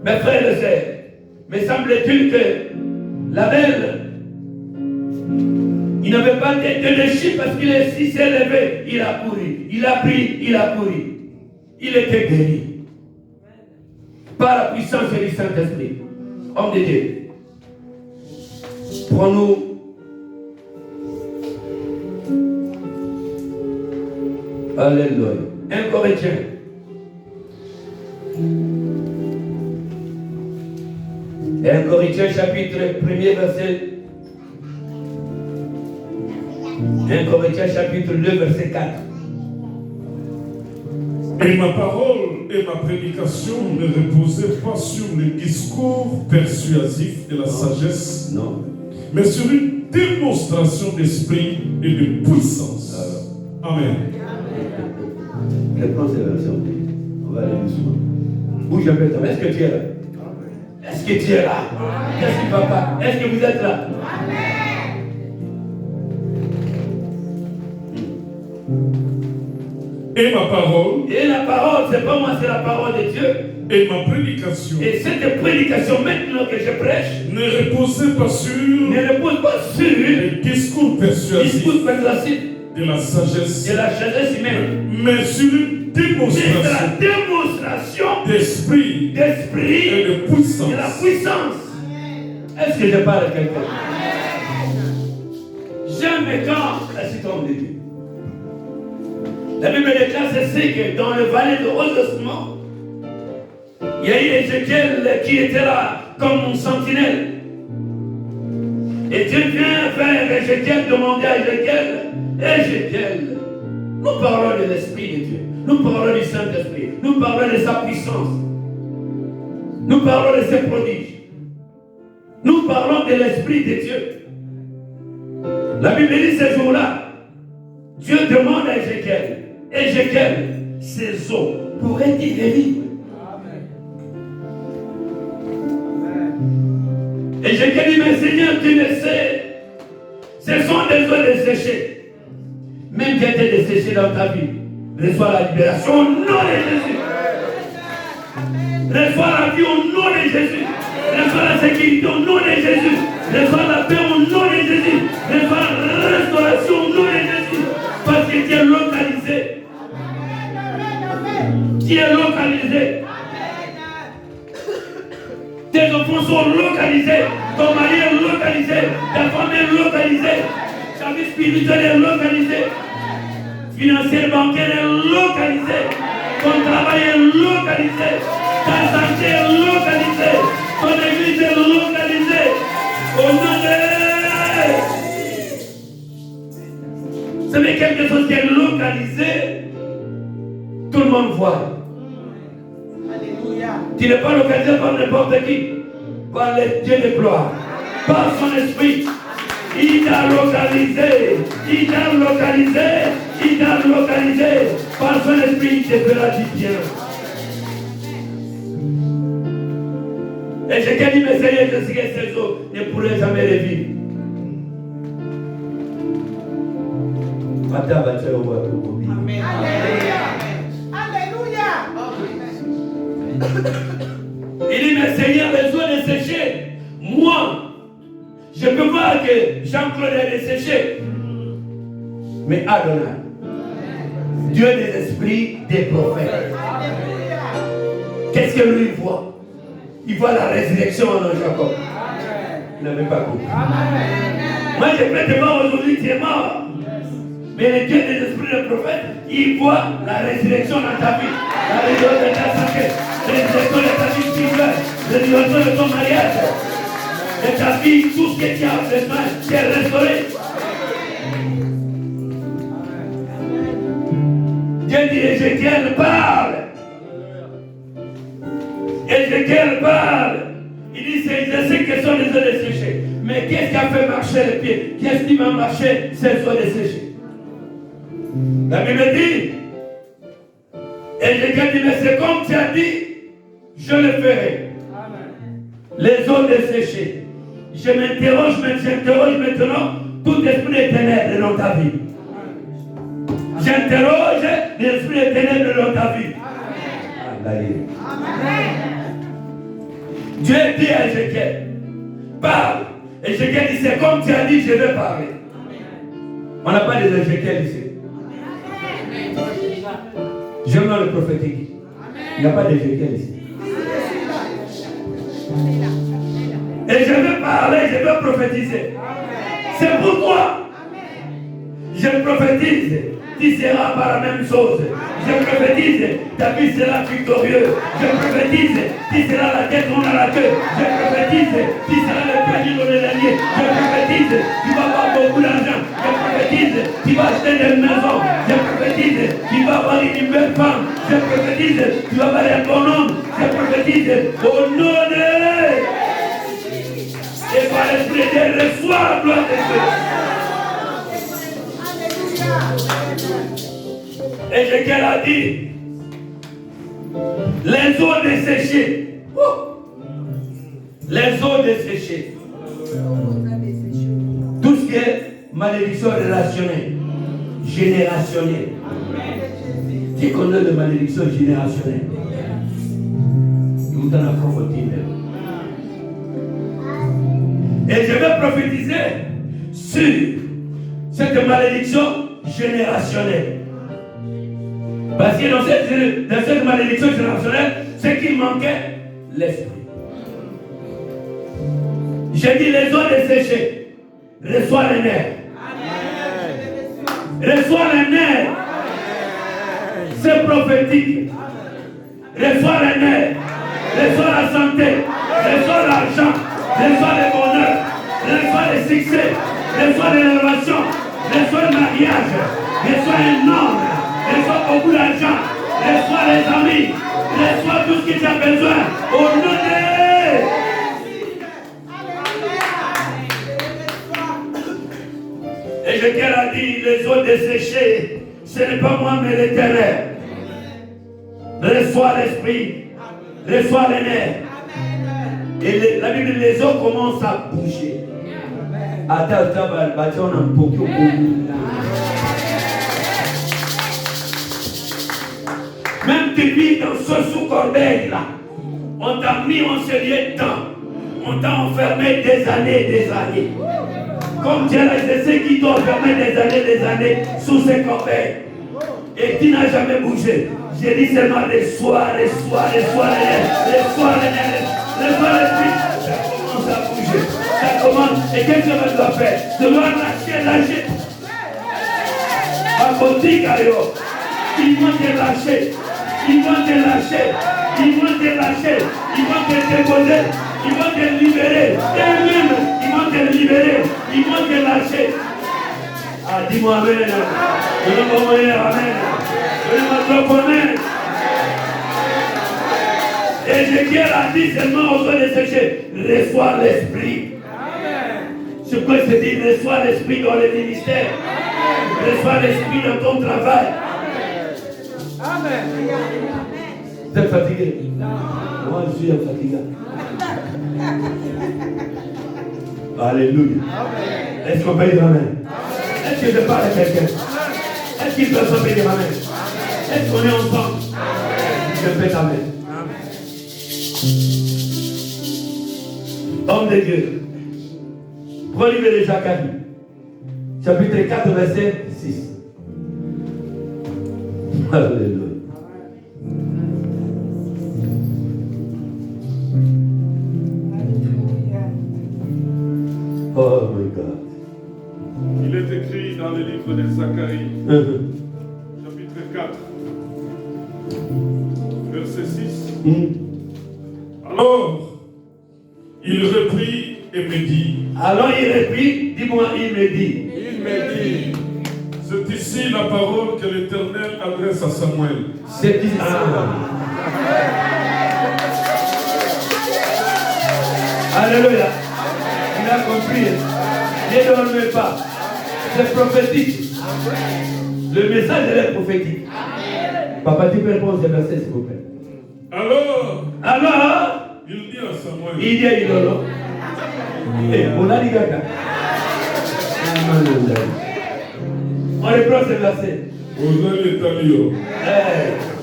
[SPEAKER 1] Mes frères et sœurs, me semble-t-il que la belle, il n'avait pas de chiffre parce qu'il s'est levé, il a couru, il a pris, il a couru. Il était guéri par la puissance du Saint-Esprit. Homme de Dieu, prends-nous Alléluia. 1 Corinthiens. Et 1 Corinthiens chapitre 1er verset. 1 Corinthiens chapitre 2 verset 4.
[SPEAKER 3] Et ma parole et ma prédication ne reposaient pas sur le discours persuasif de la sagesse,
[SPEAKER 1] Non.
[SPEAKER 3] mais sur une démonstration d'esprit et de puissance. Amen.
[SPEAKER 1] Réponse et version. On va aller doucement. Bouge un peu. Est-ce que tu es là? Est-ce que tu es là? Qu'est-ce qui ne va pas? Est-ce que vous êtes là?
[SPEAKER 3] Et ma parole,
[SPEAKER 1] Et la parole, c'est pas moi, c'est la parole de Dieu.
[SPEAKER 3] et ma prédication
[SPEAKER 1] Et cette prédication maintenant que je prêche
[SPEAKER 3] ne reposait pas sur
[SPEAKER 1] ne repose pas sur
[SPEAKER 3] le discours persuasif
[SPEAKER 1] discours persuasif
[SPEAKER 3] de la sagesse,
[SPEAKER 1] de la sagesse humaine,
[SPEAKER 3] mais sur une
[SPEAKER 1] mais c'est
[SPEAKER 3] démonstration
[SPEAKER 1] la démonstration
[SPEAKER 3] d'esprit
[SPEAKER 1] d'esprit
[SPEAKER 3] et de
[SPEAKER 1] et
[SPEAKER 3] puissance.
[SPEAKER 1] la puissance. Est-ce que je parle à quelqu'un? J'aime quand la citron de Dieu. La Bible déclare ceci que dans le vallée de Haut-Osement, il y a eu Ézéchiel qui était là comme une sentinelle. Et Dieu vient faire Ézéchiel demander à Ézéchiel, Ézéchiel, nous parlons de l'Esprit de Dieu, nous parlons du Saint-Esprit, nous parlons de sa puissance, nous parlons de ses prodiges, nous parlons de l'Esprit de Dieu. La Bible dit ce jour-là, Dieu demande à Ézéchiel, Ézéchiel, ces eaux pourraient-ils vivre? Ézéchiel dit, mais Seigneur, tu le sais, ce sont des eaux desséchées. Même qui étaient desséchées dans ta vie, reçois la libération au nom de Jésus. Reçois la vie au nom de Jésus. Reçois la sécurité au nom de Jésus. Reçois la paix au nom de Jésus. Reçois la restauration au nom de Jésus. Parce que tu es localisé. Tu es localisé. Tes enfants sont localisés. Ton mari est localisé. Ta femme est localisée. Ta vie spirituelle est localisée. Financière, bancaire est localisée. Ton travail est localisé. Ta santé est localisée. Ton église est localisée. Au nom de... Vous savez, quelque chose qui est localisé, tout le monde voit.
[SPEAKER 4] Alléluia.
[SPEAKER 1] Tu n'es pas localisé par n'importe qui, par le Dieu de gloire, par son esprit. Il t'a localisé, il t'a localisé, il t'a localisé. Par son esprit, il te fera du bien. Et j'ai dit, mais Seigneur, je sais que ces eaux ne pourraient jamais revivre.
[SPEAKER 4] Amen. Alléluia. Alléluia.
[SPEAKER 1] Il dit, mais Seigneur, les eaux desséchées, moi, je peux voir que Jean-Claude est desséché. Mais Adonai, Dieu des esprits, des prophètes,
[SPEAKER 4] Alléluia.
[SPEAKER 1] qu'est-ce que lui voit? Il voit la résurrection en Jacob. Il n'avait pas compris. Moi, je peux te voir aujourd'hui, tu es mort. Mais le Dieu des esprits des prophètes, il voit la résurrection dans ta vie, la résurrection de ta santé, la résurrection de ta vie spirituelle, la résurrection de ton mariage, de ta vie, tout ce que tu as besoin, qui est restauré. Dieu dit, Ézéchiel parle. Ézéchiel parle. Il dit, je sais que ce sont les eaux desséchées. Mais qu'est-ce qui a fait marcher les pieds? Qu'est-ce qui m'a marché ces eaux desséchées? La Bible dit, Ézéchiel dit, mais c'est comme tu as dit, je le ferai. Les eaux desséchées. J'interroge maintenant tout esprit de ténèbres dans ta vie. J'interroge l'esprit de ténèbres dans ta vie. Amen. Dieu dit à Ézéchiel, parle. Ézéchiel dit, c'est comme tu as dit, je vais parler. On n'a pas d'Ézéchiel ici. J'aime le prophétique. Il n'y a pas d'Ézéchiel ici. Et je vais parler, je vais prophétiser. C'est pourquoi je prophétise. Tu seras par la même chose. Je Je prophétise, David sera victorieux. Je prophétise, tu seras la tête, on a la queue. Je prophétise, tu seras le premier, on est le dernier. Je prophétise, tu vas avoir beaucoup d'argent. Je prophétise, tu vas acheter des maisons. Je prophétise, tu vas avoir une belle femme. Je prophétise, tu vas avoir un bon homme. Je prophétise, au nom de... Et par l'esprit de Dieu, reçois la gloire de Dieu. Ézéchiel a dit, les eaux desséchées, les eaux desséchées, tout ce qui est malédiction relationnelle, générationnelle. Tu connais de malédiction générationnelle. Vous t'en approfondissez. Et je vais prophétiser sur cette malédiction générationnelle. Parce que dans cette malédiction générationnelle, ce qui manquait, l'esprit. J'ai dit les eaux desséchées. Reçois les nerfs. Reçois les nerfs. C'est prophétique. Reçois les nerfs. Reçois la santé. Reçois l'argent. Reçois le bonheur. Reçois le succès. Reçois l'élévation. Reçois le mariage. Reçois un homme. Reçois beaucoup d'argent. Reçois les amis. Reçois tout ce que tu as besoin. Au nom de... Ézéchiel a dit, les eaux desséchées, ce n'est pas moi mais l'Éternel. Reçois l'esprit. Reçois les nerfs. Et la Bible, les eaux commencent à bouger. Attends, on a un peu. Même tu vis dans ce sous-corbeil là, on t'a mis en sérieux temps, on t'a enfermé des années et des années. Comme Dieu l'a dit, c'est qui t'ont enfermé des années sous ces corbeilles. Et tu n'as jamais bougé. J'ai dit seulement reçois l'esprit. Ça commence à bouger. Ça commence. Et qu'est-ce que tu dois faire? Tu dois lâcher. Ils vont te lâcher. Ils vont te déposer. Ils vont te libérer. Eux-mêmes, ils vont te libérer. Ils vont te lâcher. Ah, dis-moi amen. Dis-moi amen. Amen. Ézéchiel a dit seulement aux eaux desséchées, reçois l'esprit. C'est quoi se dit, reçois l'esprit dans le ministère. Reçois l'esprit dans ton travail. Amen. Vous êtes fatigué? Moi, je suis fatigué. Alléluia. Est-ce qu'on peut dire amen? Est-ce que je parle à quelqu'un? Est-ce qu'il peut se dire amen? Est-ce qu'on est ensemble? Je fais amen. Homme de Dieu. Premier livre de Zacharie, chapitre 4, verset 6. Alléluia. Oh my God.
[SPEAKER 2] Il est écrit dans le livre de Zacharie, chapitre 4, verset 6.
[SPEAKER 3] Alors, il reprit et me dit.
[SPEAKER 1] Alors il reprit, dis-moi, il me dit.
[SPEAKER 3] C'est ici la parole que l'Éternel adresse à Samuel.
[SPEAKER 1] C'est ici. Alléluia. Il a compris. Ne dormez pas. C'est prophétique. Le message est prophétique. Papa, tu peux répondre ce verset, s'il vous plaît.
[SPEAKER 3] Alors,
[SPEAKER 1] il
[SPEAKER 3] dit à Samuel.
[SPEAKER 1] Il dit à Ilolo. On a dit gaga. On reprend ce verset.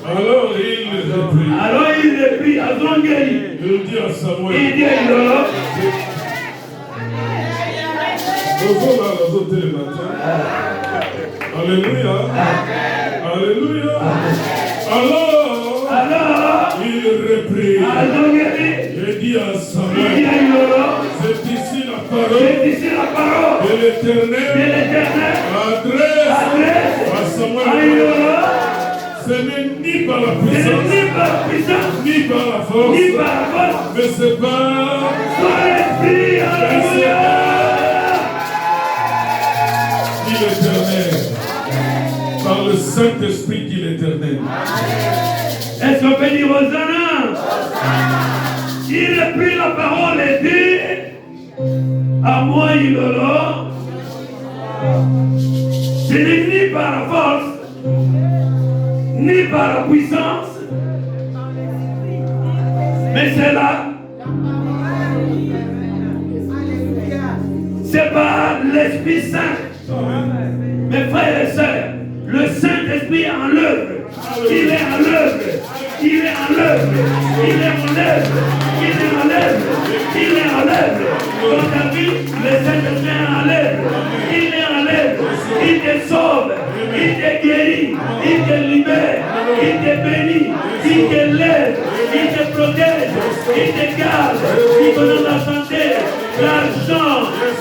[SPEAKER 3] Alors il reprit.
[SPEAKER 1] À Zongeri.
[SPEAKER 3] Il dit à Samuel.
[SPEAKER 1] Il dit à Ilolo.
[SPEAKER 3] Alléluia. Alléluia. Alors, il reprit. Il dit à Samuel. C'est ici la parole de l'Éternel adresse à Samuel. Ce n'est ni par la puissance, ni par la force, mais c'est par l'Esprit. Alléluia. Dit l'Éternel. Par le Saint-Esprit dit l'Éternel.
[SPEAKER 1] Est-ce qu'on peut dire Hosanna? Il a pris la parole et dit, à moi il aura. Ce n'est ni par la force, ni par la puissance, mais c'est là. C'est par l'Esprit Saint. Mes frères et sœurs, le Saint-Esprit est en l'œuvre. Il est en l'œuvre. Il est en l'œuvre. Il est en l'œuvre. Il est en l'œuvre. Il est en l'œuvre. Dans ta vie, le Saint-Esprit est en l'œuvre. Il est en l'œuvre. Il te sauve. Il te guérit. Il te libère. Il te bénit. Il te lève. Il te protège. Il te garde. Il te donne la santé, l'argent,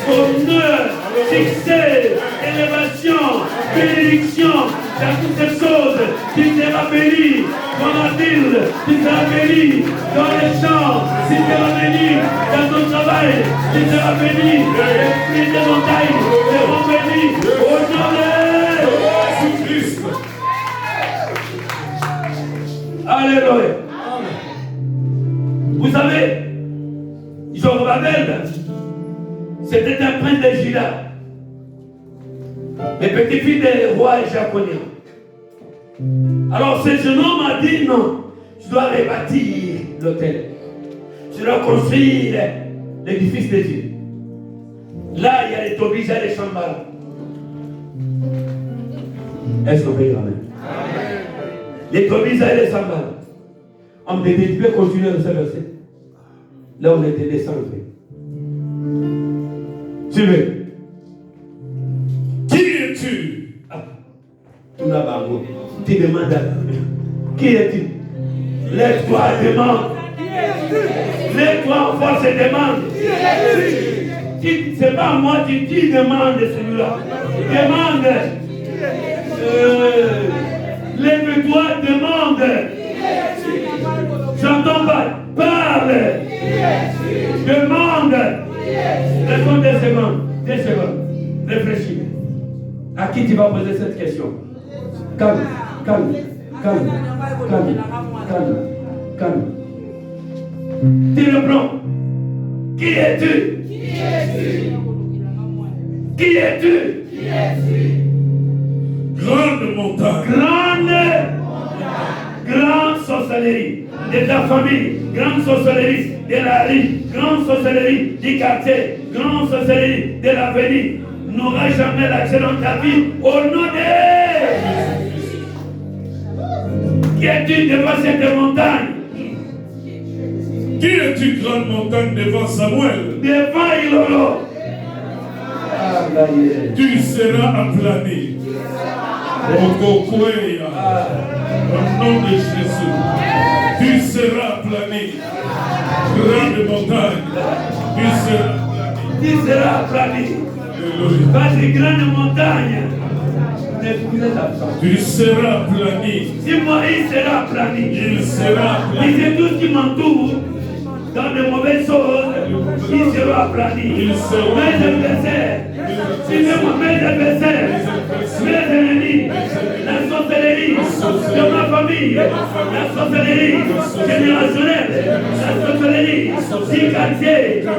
[SPEAKER 1] honneur, succès, élévation, bénédiction. Dans toutes ces choses, tu seras béni. Dans la ville, tu seras béni. Dans les champs, tu seras béni. Dans ton travail, tu seras béni. Les prix des montagnes seront bénis. Au nom de Jésus-Christ. Alléluia. Vous savez, Zorobabel, c'était un prince de Juda. Le petit-fils du roi Jaconian. Alors ce jeune homme a dit non, je dois rebâtir l'autel. Je dois construire l'édifice de Dieu. Là, il y a les Tobija et les Shambhala. Est-ce qu'on peut dire amen? Les Tobija et les Shambhala. On peut continuer de ce verset. Là, on était descendu. Suivez.
[SPEAKER 3] Qui es-tu?
[SPEAKER 1] Tu n'as pas mot. Tu demandes à qui es-tu? Lève-toi, demande. Lève-toi en force et demande. C'est pas moi qui demande celui-là. Demande. Lève-toi, demande. J'entends pas. Parle. Demande. Réponds 2 secondes. 2 secondes. Réfléchis. À qui tu vas poser cette question? Calme, calme, calme, calme, calme, calme. Tu le prends. Qui es-tu? Qui es-tu?
[SPEAKER 3] Grande montagne.
[SPEAKER 1] Grande sorcellerie de ta famille, grande sorcellerie de la rue, grande sorcellerie du quartier, grande sorcellerie de l'avenir. N'aura jamais l'accès dans ta vie au nom de Qui es-tu devant cette montagne?
[SPEAKER 3] Qui es-tu, grande montagne, devant Samuel?
[SPEAKER 1] Devant Ilolo.
[SPEAKER 3] Tu seras aplani. Au nom de Jésus. Tu seras aplani. Grande montagne.
[SPEAKER 1] Tu seras aplani. Pas de grande montagne.
[SPEAKER 3] Tu seras aplani.
[SPEAKER 1] Si Moïse sera aplani,
[SPEAKER 3] Il sera aplani.
[SPEAKER 1] disait tout ce qui m'entoure dans de mauvaises choses, il sera aplani. Mes adversaires, si mes adversaires, mes ennemis, la sorcellerie de ma famille, la sorcellerie générationnelle, la sorcellerie du quartier,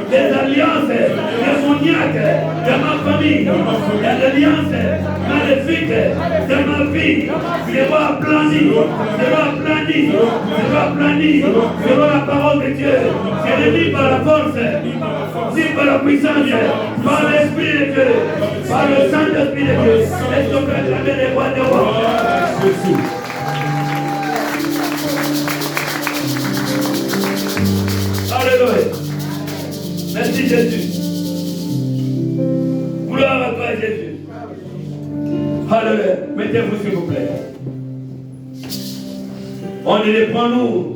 [SPEAKER 1] des alliances démoniaques de ma famille, des alliances maléfiques de ma vie, sera aplani, sera aplani, sera aplani, sera la parole de Dieu. Je le dis par la force, ni par la puissance, par l'Esprit de Dieu, par le Saint-Esprit de Dieu. Est-ce qu'on peut acclamer les rois des rois? Alléluia. Merci Jésus. Gloire à toi Jésus. Alléluia. Mettez-vous s'il vous plaît. On les prend nous.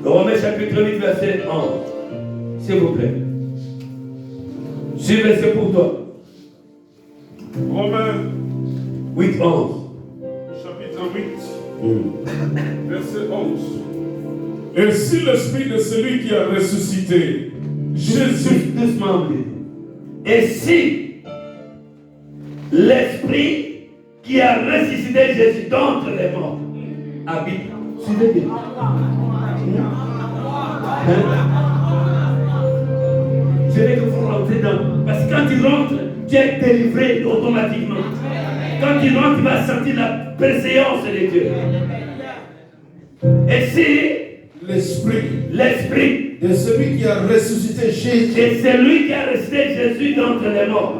[SPEAKER 1] Romains chapitre 8 verset 11. S'il vous plaît. Suivez, c'est pour toi.
[SPEAKER 3] Romains
[SPEAKER 1] 8, 11.
[SPEAKER 3] chapitre 8.
[SPEAKER 2] Verset 11.
[SPEAKER 3] Et si l'esprit de celui qui a ressuscité Jésus,
[SPEAKER 1] doucement, et si l'esprit qui a ressuscité Jésus d'entre les morts habite, suivez bien. Je vais que vous rentrez dans. Parce que quand tu rentres, tu es délivré automatiquement. Quand tu rentres, tu vas sentir la préséance de Dieu. Et si l'esprit
[SPEAKER 2] de celui qui a ressuscité Jésus,
[SPEAKER 1] et celui qui a ressuscité Jésus d'entre les morts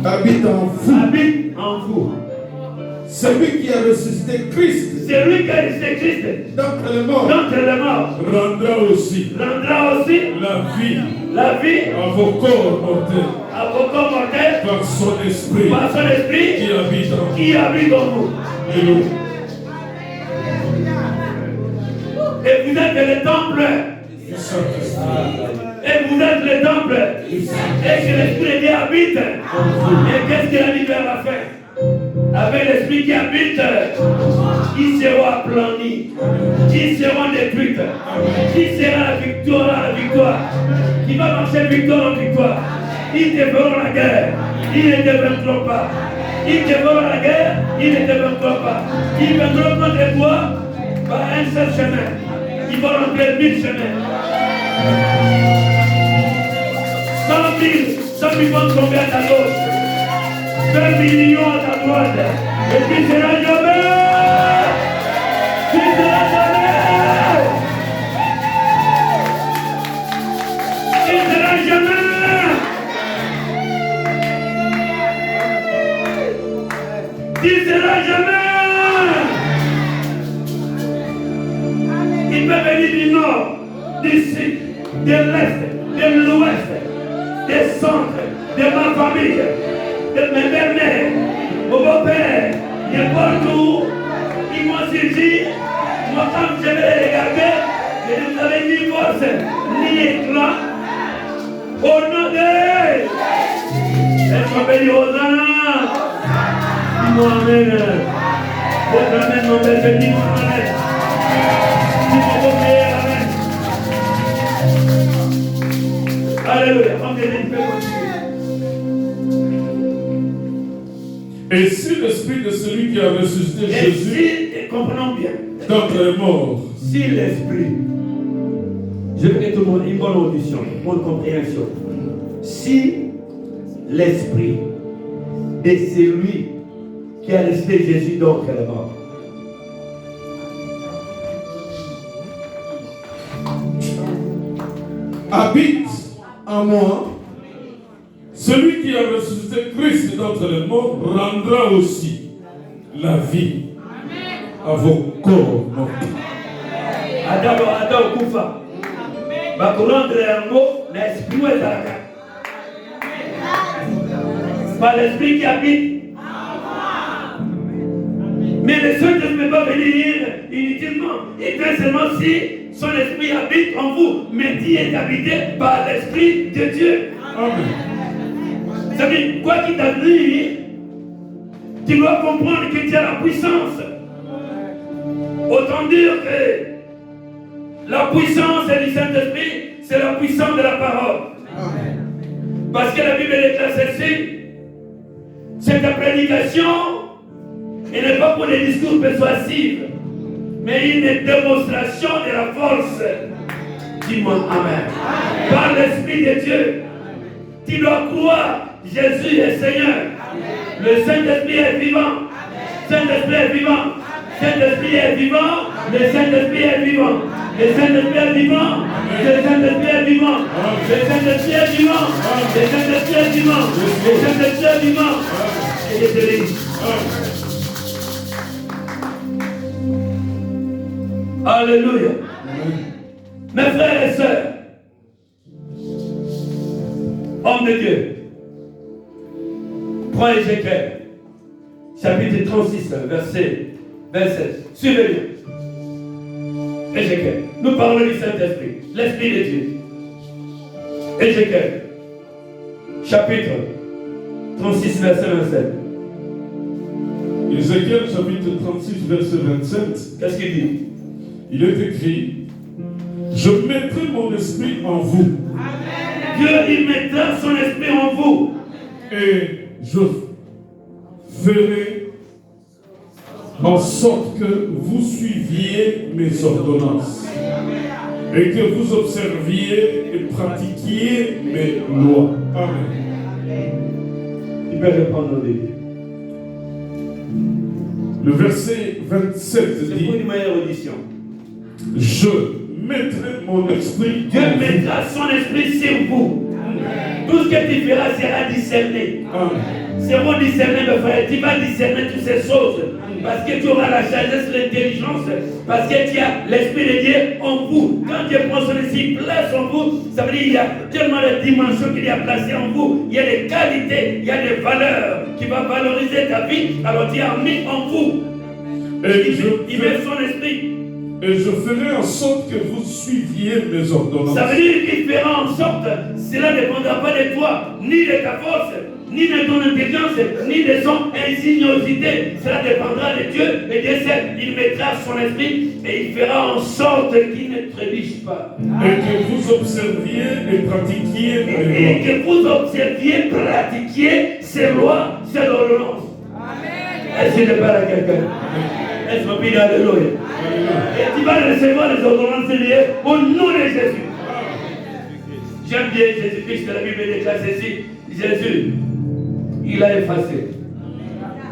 [SPEAKER 2] habite en vous.
[SPEAKER 3] Celui qui a ressuscité Christ,
[SPEAKER 1] celui qui a ressuscité Christ
[SPEAKER 2] d'entre les morts,
[SPEAKER 3] rendra aussi la vie à vos corps mortels par son esprit qui habite en vous.
[SPEAKER 1] Et vous êtes le temple. Et vous êtes le temple. Et que l'esprit de Dieu habite. Et qu'est-ce qu'il a dit vers la fin? Avec l'esprit qui habite, ils seront aplanis, ils seront détruits, qui sera la victoire, qui va marcher victoire en victoire. Ils te feront la guerre, ils ne te vaincront pas. Ils te feront la guerre, ils ne te vaincront pas. Ils viendront contre toi par un seul chemin. Ils vont rentrer 1000 chemins. 100 000 vont tomber à ta gauche. 20 millions à ta droite. Et tu seras jamais. Tu seras jamais. Tu seras jamais. Tu seras jamais. Il peut venir du nord, du sud, de l'est, de l'ouest, des centres, de ma famille, de mes belles-mères, mon beau-père, n'importe où, ils m'ont saisi. Moi, quand je vais les regarder, je ne savais ni force, ni éclat. Au nom de elle m'appelle Hosanna. Dis-moi Amen. Votre Amen, mon bel, dis-moi Amen. Dis-moi mon meilleur Amen. Alléluia. On vient de continuer.
[SPEAKER 3] Et si l'esprit de celui qui a ressuscité Jésus,
[SPEAKER 1] comprenons bien,
[SPEAKER 3] d'entre les morts,
[SPEAKER 1] si l'esprit, je veux que tout le monde ait une bonne audition, une bonne compréhension. Si l'esprit de celui qui a ressuscité Jésus d'entre les morts,
[SPEAKER 3] habite en moi, celui qui a ressuscité Christ d'entre les morts rendra aussi la vie à vos corps mortels.
[SPEAKER 1] Adam Koufa. Bakurandre yango l'esprit est à la carte. Par l'esprit qui habite. Mais le Saint-Esprit ne peut pas venir inutilement. Il vient seulement si son esprit habite en vous. Mais qui est habité par l'esprit de Dieu.
[SPEAKER 3] Amen.
[SPEAKER 1] Ça veut dire, quoi qu'il t'arrive, tu dois comprendre que tu as la puissance. Autant dire que la puissance du Saint-Esprit, c'est la puissance de la parole. Parce que la Bible déclare ceci. Cette prédication, elle n'est pas pour des discours persuasifs, mais une démonstration de la force. Dis-moi Amen. Par l'Esprit de Dieu, tu dois croire Jésus est Seigneur. Le Saint-Esprit est vivant. Saint-Esprit est vivant. Saint-Esprit est vivant. Le Saint-Esprit est vivant. Le Saint-Esprit est vivant. Le Saint-Esprit est vivant. Le Saint-Esprit est vivant. Le Saint-Esprit est vivant. Le Saint-Esprit est vivant. Et il te dit. Alléluia. Mes frères et sœurs, hommes de Dieu, prends Ézéchiel, chapitre 36, verset 27. Suivez-le. Ézéchiel, nous parlons du Saint-Esprit, l'Esprit de Dieu. Ézéchiel, chapitre 36, verset 27.
[SPEAKER 3] Ézéchiel chapitre 36, verset 27.
[SPEAKER 1] Qu'est-ce qu'il dit?
[SPEAKER 3] Il est écrit, je mettrai mon esprit en vous.
[SPEAKER 1] Dieu, il mettra son esprit en vous.
[SPEAKER 3] Et je ferai en sorte que vous suiviez mes ordonnances. Et que vous observiez et pratiquiez mes lois. Amen.
[SPEAKER 1] Il peut répondre au début.
[SPEAKER 3] Le verset 27
[SPEAKER 1] C'est
[SPEAKER 3] dit,
[SPEAKER 1] pour une meilleure audition.
[SPEAKER 3] je mettrai mon esprit
[SPEAKER 1] Dieu
[SPEAKER 3] en vous.
[SPEAKER 1] mettra son esprit sur vous. Tout ce que tu feras sera discerné.
[SPEAKER 3] Amen.
[SPEAKER 1] C'est bon discerner, mes frères. Tu vas discerner toutes ces choses. Parce que tu auras la sagesse, l'intelligence. Parce que tu as l'esprit de Dieu en vous. Quand Dieu prend son esprit, place en vous, ça veut dire qu'il y a tellement de dimensions qu'il a placées en vous. Il y a des qualités, il y a des valeurs qui vont valoriser ta vie. Alors Dieu a mis en vous. Il met son esprit.
[SPEAKER 3] Et je ferai en sorte que vous suiviez mes ordonnances.
[SPEAKER 1] Ça veut dire qu'il fera en sorte, cela ne dépendra pas de toi, ni de ta force, ni de ton intelligence, ni de son ingéniosité. Cela dépendra de Dieu et Dieu seul. Il mettra son esprit et il fera en sorte qu'il ne trébuche pas.
[SPEAKER 3] Et que vous observiez et pratiquiez mes lois.
[SPEAKER 1] Et que vous observiez, pratiquiez ces lois, ces ordonnances. Est-ce que je parle à quelqu'un? Est-ce qu'on peut dire alléluia? Et tu vas recevoir les ordonnances de Dieu au nom de Jésus. J'aime bien Jésus-Christ, la Bible déclare ceci. Jésus, il a effacé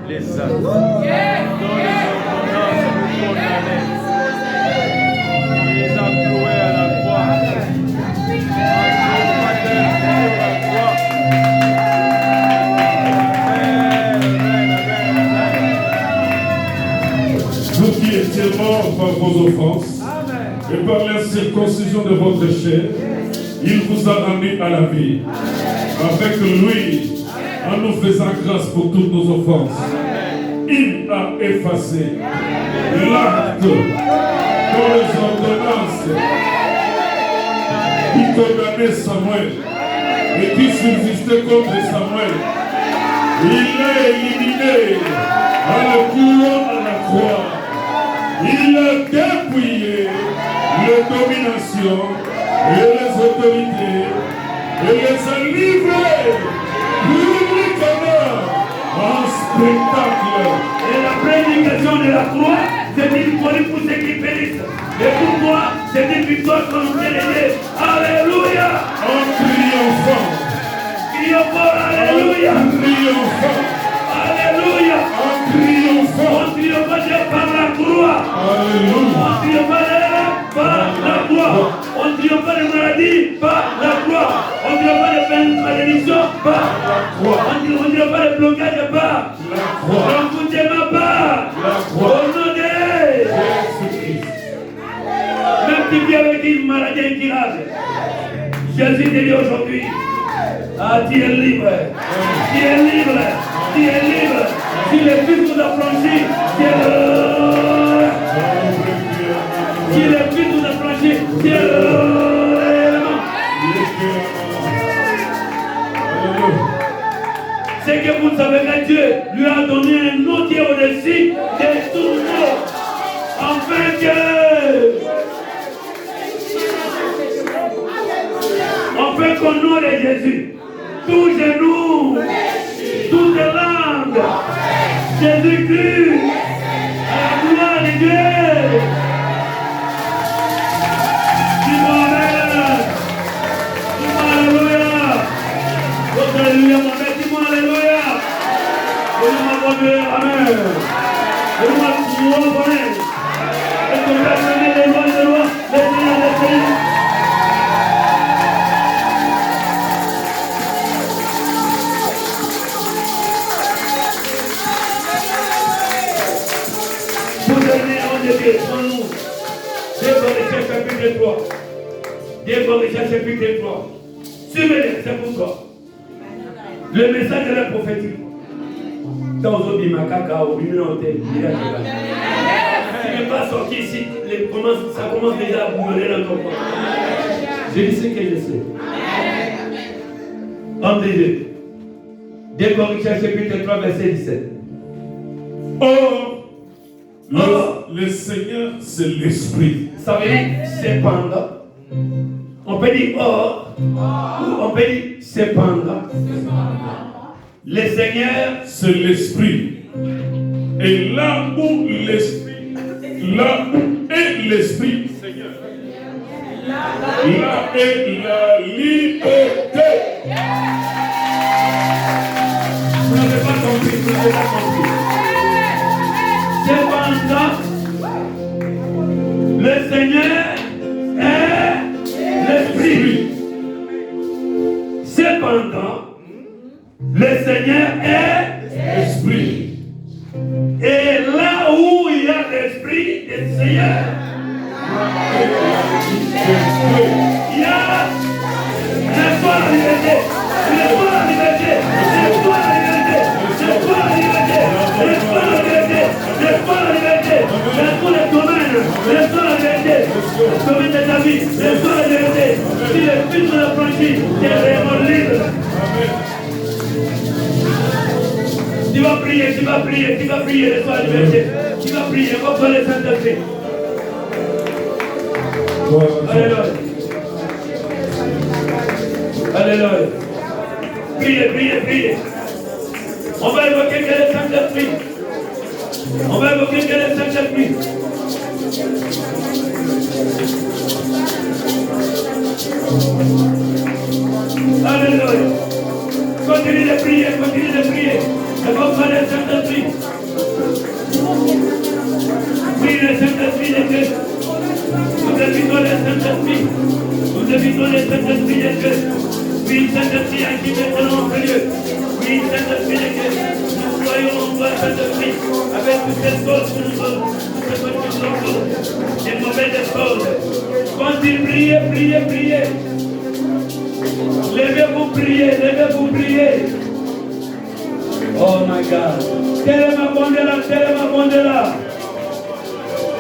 [SPEAKER 2] les actes dont les ordonnances vous condamnaient. Il les a cloués à la croix.
[SPEAKER 3] Vous qui étiez morts par vos offenses et par la circoncision de votre chair, il vous a ramenés à la vie. Avec lui, en nous faisant grâce pour toutes nos offenses, il a effacé l'acte dans les ordonnances qui condamnait Samuel et qui subsistait contre Samuel. Il l'a éliminé en le courant à la croix. Il a dépouillé les dominations et les autorités et les a livrés publiquement en spectacle.
[SPEAKER 1] Et la prédication de la croix, c'est une victoire pour ceux qui périssent. Et pour moi, c'est une victoire contre les dieux. Alléluia!
[SPEAKER 3] En triomphant.
[SPEAKER 1] Crions fort, alléluia!
[SPEAKER 3] En triomphant.
[SPEAKER 1] Alléluia!
[SPEAKER 3] En triomphant.
[SPEAKER 1] On triomphe par la croix.
[SPEAKER 3] Alléluia.
[SPEAKER 1] On triomphe par la croix. On triomphe de maladie par la croix. On triomphe de malédiction par la croix. On triomphe de blocage par
[SPEAKER 3] La croix.
[SPEAKER 1] on vous aime pas.
[SPEAKER 3] La croix.
[SPEAKER 1] Au nom de
[SPEAKER 3] Jésus-Christ.
[SPEAKER 1] même si tu es avec une maladie incurable, Jésus te dit aujourd'hui, ah, tu es libre. Tu es libre. Tu es libre. Si le Fils vous a franchi, tu es libre. Si le Fils vous a franchi, tu es libre. C'est que vous savez que Dieu lui a donné un nom qui est au-dessus de tout nom. Afin qu'au nom de Jésus, tout genou, toute langue, Jésus-Christ, à la gloire de Dieu. Dis-moi alléluia. Votre alléluia, mon frère, dis-moi alléluia. Dis-moi bon Dieu, amen. Dis-moi mon frère. Et que vous avez les lois, les seigneurs, les seigneurs. Nous, Deux Corinthiens chapitre 3. Deux Corinthiens chapitre 3. Suivez-les, c'est pour toi. Le message de la prophétique. Dans le Bimakaka, au Biminoté, tu n'es pas sorti ici, ça commence déjà à bouillonner dans ton corps. Je dis ce que je sais. Entre les deux. 2 Corinthiens chapitre 3, verset 17.
[SPEAKER 3] Or, le Seigneur, c'est l'Esprit.
[SPEAKER 1] Ça veut dire cependant. On peut dire or, ou on peut dire cependant. Le Seigneur,
[SPEAKER 3] c'est l'Esprit. Et là où l'Esprit, là où est l'Esprit, Seigneur, là est la liberté.
[SPEAKER 1] vous n'avez pas compris, vous n'avez pas compris. Cependant, le Seigneur est l'Esprit. Cependant, le Seigneur est
[SPEAKER 3] Esprit.
[SPEAKER 1] Et là où il y a l'Esprit du Seigneur, il y a l'espoir à la liberté. L'espoir à la liberté. L'espoir à la liberté. L'espoir à la liberté. L'espoir à la liberté. L'espoir à la liberté. Dans tous les domaines. L'espoir à la liberté. Domaine de ta vie. L'espoir à la liberté. Si le fils de la franchise, tu es vraiment libre. Tu vas prier, tu vas prier, tu vas prier, l'espoir à la liberté. Tu vas prier, on va parler de Saint-Esprit. Alléluia. Alléluia. Priez, priez, priez. On va évoquer quel est le Saint-Esprit. On va évoquer quel est le Saint-Esprit. Alléluia. Continue de prier, continue de prier. Évoquez le Saint-Esprit. Priez le Saint-Esprit de Dieu. Nous invitons le Saint-Esprit. Nous invitons le Saint-Esprit de Dieu. Oui, Saint-Esprit, agis maintenant, Seigneur. Oui, Saint-Esprit de Dieu. Nous croyons en toi, Saint-Esprit, avec toutes ces choses que nous sommes, toutes ces choses que nous sommes, des mauvaises choses. Continuez, priez, priez, priez. Levez-vous, priez, levez-vous, priez. Oh my God. Tellement bon de là, tellement bon de là.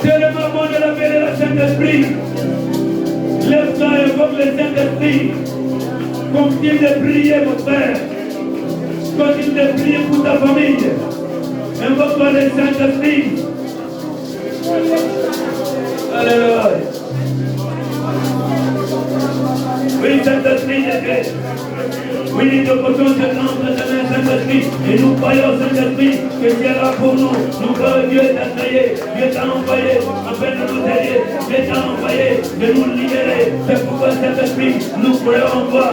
[SPEAKER 1] Tellement bon de la paix de la Saint-Esprit. Lève-toi et invoque le Saint-Esprit. Continue de prier, mon frère. Continue de prier pour ta famille. Invoque-toi le Saint-Esprit. Alléluia. Oui, Saint-Esprit de Dieu. Oui, nous portons cette lampe de Saint-Esprit et nous croyons, Saint-Esprit, que tu es là pour nous. Nous croyons Dieu t'a créé, Dieu t'a envoyé afin de nous aider, Dieu t'a envoyé de nous libérer. C'est pourquoi Saint-Esprit, nous croyons en toi.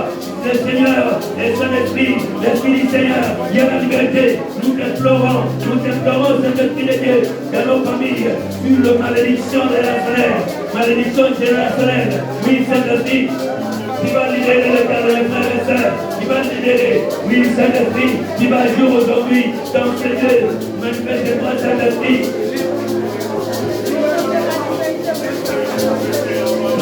[SPEAKER 1] Le Seigneur, le Saint-Esprit, l'Esprit du Seigneur, il y a la liberté. Nous t'implorons, Saint-Esprit de Dieu, dans nos familles, sur la malédiction de la frère, malédiction générationnelle. Oui, Saint-Esprit, qui va libérer le cœur de frères et sœurs, qui va libérer, oui, Saint-Esprit, qui va jouer aujourd'hui dans ces deux. Manifeste-toi, Saint-Esprit.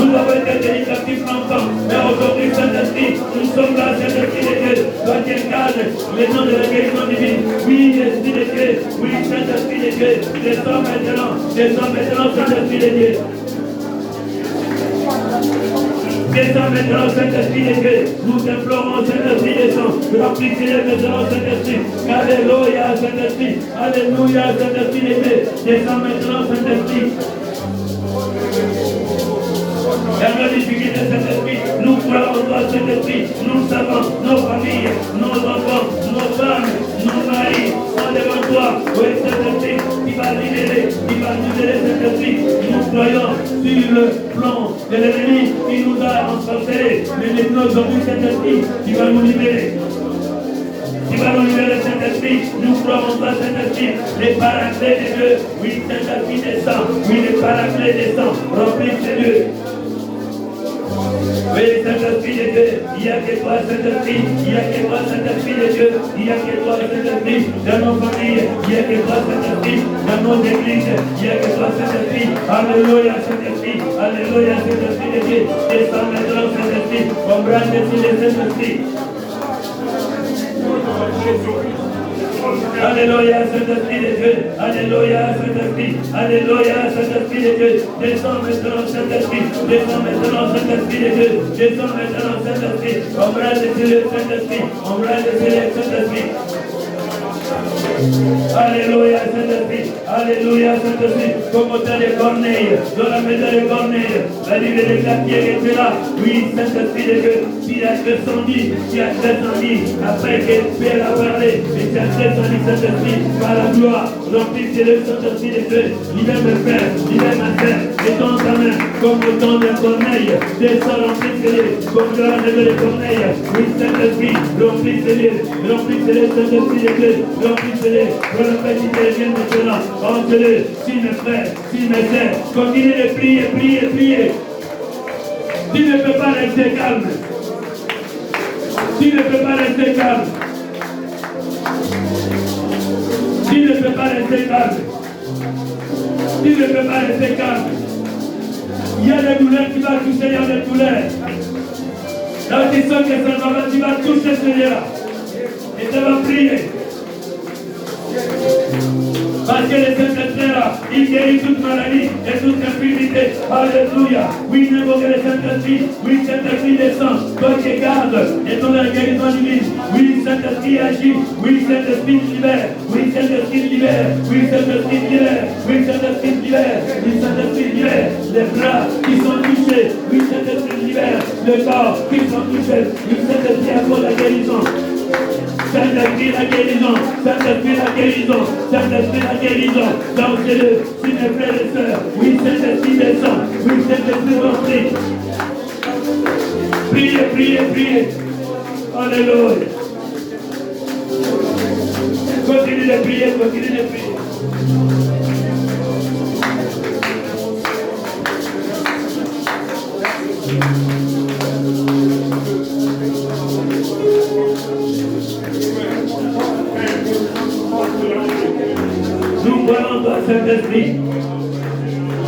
[SPEAKER 1] Nous avons été des captifs longtemps, mais aujourd'hui, Saint-Esprit, nous sommes là, Saint-Esprit de Dieu. Toi qui incarnes les noms de la guérison divine. Oui, Esprit de Dieu, oui, Saint-Esprit de Dieu. Descends maintenant, Saint-Esprit de Dieu. Descends maintenant, Saint-Esprit de Dieu. Nous t'implorons, Saint-Esprit, descends. Remplis-les maintenant, Saint-Esprit. Alléluia, Saint-Esprit. Alléluia, Saint-Esprit de Dieu. Descends maintenant, Saint-Esprit. La difficulté de cet esprit, nous croyons en toi, cet esprit, nous savons, nos familles, nos enfants, nos femmes, nos maris sont devant toi. Oui, cet esprit qui va libérer cet esprit. Nous croyons sur le plan de l'ennemi qui nous a ensorcelés. Mais maintenant, aujourd'hui, cet esprit qui va nous libérer. Qui va nous libérer cet esprit, nous croyons en toi, cet esprit, les paraclés de Dieu. Oui, cet esprit descend, oui, les paraclés descend, remplis de Dieu. Oui, Saint-Esprit de Dieu, il n'y a que toi, Saint-Esprit, il n'y a que toi, Saint-Esprit de Dieu, il n'y a que toi, Saint-Esprit, dans nos familles, il n'y a que toi, Saint-Esprit, dans nos églises, il n'y a que toi, Saint-Esprit, alléluia, Saint-Esprit, alléluia, Saint-Esprit de Dieu, descends maintenant, Saint-Esprit, embrasse sur les Saint-Esprit. Alléluia, Saint-Esprit de Dieu. Alléluia, Saint-Esprit. Alléluia, Saint-Esprit de Dieu. Descends maintenant, Saint-Esprit. Descends maintenant, Saint-Esprit de Dieu. Descends maintenant, Saint-Esprit. Embrasse sur le Saint-Esprit. Embrasse sur le Saint-Esprit. Alléluia, Saint-Esprit Alléluia, Saint-Esprit, comme autant de Corneille, dans la maison de Corneille, la Bible déclare qui était là. Oui, Saint-Esprit de Dieu, tu as descendu, après que Pierre a parlé, et tu as descendu, Saint-Esprit, par la gloire, remplissez le Saint-Esprit de Dieu, libère mes frères, libère ma sœur, et dans ta main, comme autant de Corneille, descends, remplissez-les, comme dans la maison de Corneille, oui, Saint-Esprit, remplissez-les, Saint-Esprit de Dieu, remplissez-les, pour le fait qu'ils deviennent maintenant. Entrez-le, si mes frères, si mes sœurs, continuez de prier. Tu ne peux pas rester calme. Tu ne peux pas rester calme. Il y a des douleurs qui vont toucher, il y a des douleurs. Là où tu sens que ça va, tu vas toucher celui-là. Et tu vas prier. Parce que le Saint-Esprit là, il guérit toute maladie et toute infirmité. Alléluia. Oui, n'invoquez le Saint-Esprit. Oui, Saint-Esprit descend. Toi qui gardes et ton guérison divine. Oui, Saint-Esprit agit. Oui, Saint-Esprit libère. Oui, Saint-Esprit libère. Oui, Saint-Esprit libère. Oui, Saint-Esprit libère. Oui, Saint-Esprit libère. Les bras qui sont touchés. Oui, Saint-Esprit libère. Les corps qui sont touchés. Oui, Saint-Esprit accorde la guérison. Saint-Esprit la guérison, Saint-Esprit la guérison, Saint-Esprit la guérison, dansez-le, si mes frères et sœurs, oui Saint-Esprit descend, oui Saint-Esprit remplit. Priez, alléluia. Continuez de prier. Nous voyons dans Saint-Esprit.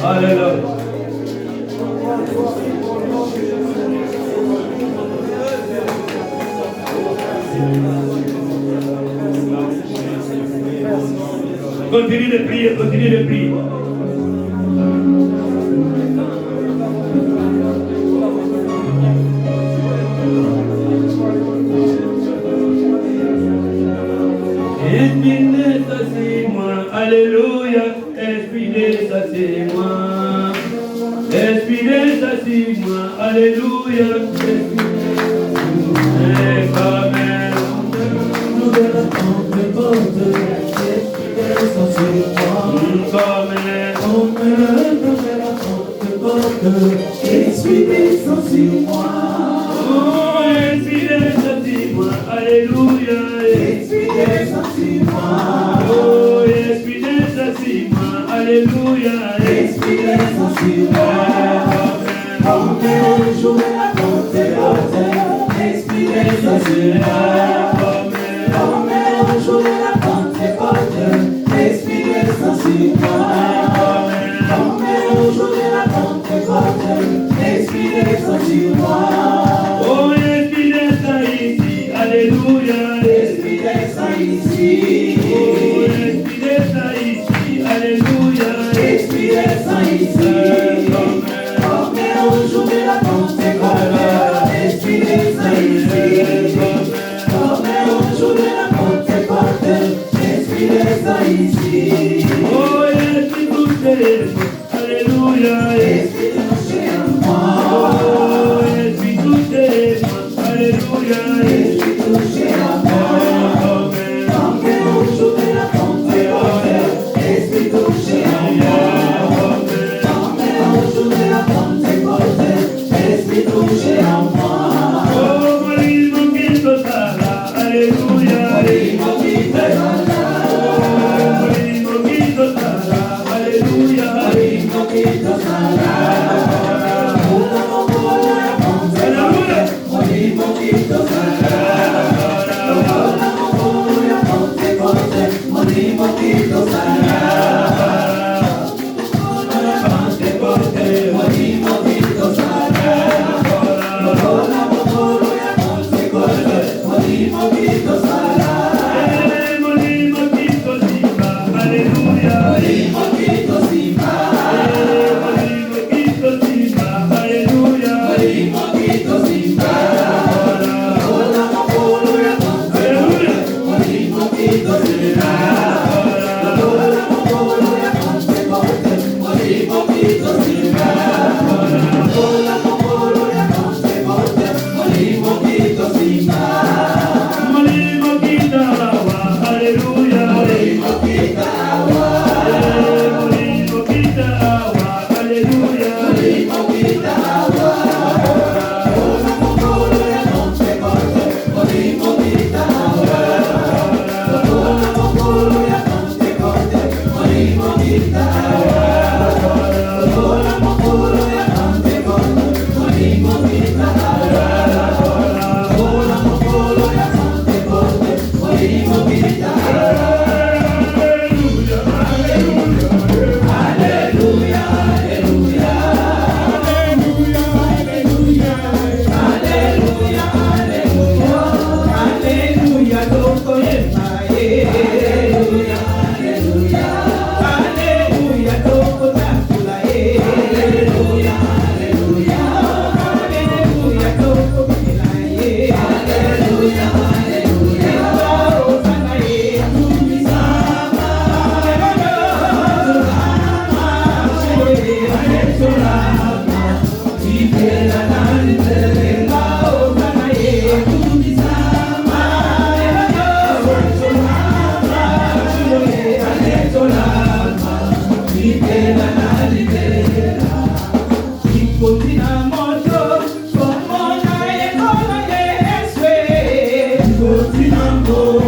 [SPEAKER 1] Alléluia. Continue de prier. Esprit satisfais-moi, alléluia, Esprit satisfais-moi, Esprit satisfais-moi, alléluia, et comme nous de la porte, Esprit satisfais-moi, Esprit satisfais-moi, oh, Esprit satisfais-moi, alléluia, Esprit satisfais-moi, oh, Esprit satisfais-moi, alléluia, Esprit satisfais-moi, on joue la Pentecôte, Esprit satisfais-moi, on joue la Pentecôte, Esprit satisfais-moi, on joue la Pentecôte, Esprit satisfais-moi, oh, Esprit ici, alléluia, Esprit ici, oh, Esprit ici, alléluia, Esprit ici, on joue la Pentecôte, Esprit ici, on joue la Pentecôte, Esprit ici, oh, Esprit touché, alléluia, Esprit touché en moi, oh, Esprit touché, alléluia, Esprit touché en moi, on joue la Pentecôte, Esprit touché en moi, on joue la Pentecôte, Esprit touché en moi, oh, Molimo Quito Sala, alléluia, Molimo Quito Sala, Molimo Quito Sala, alléluia, Molimo Quito Sala, Molimo Quito Sala, Molimo Quito Sala, alléluia.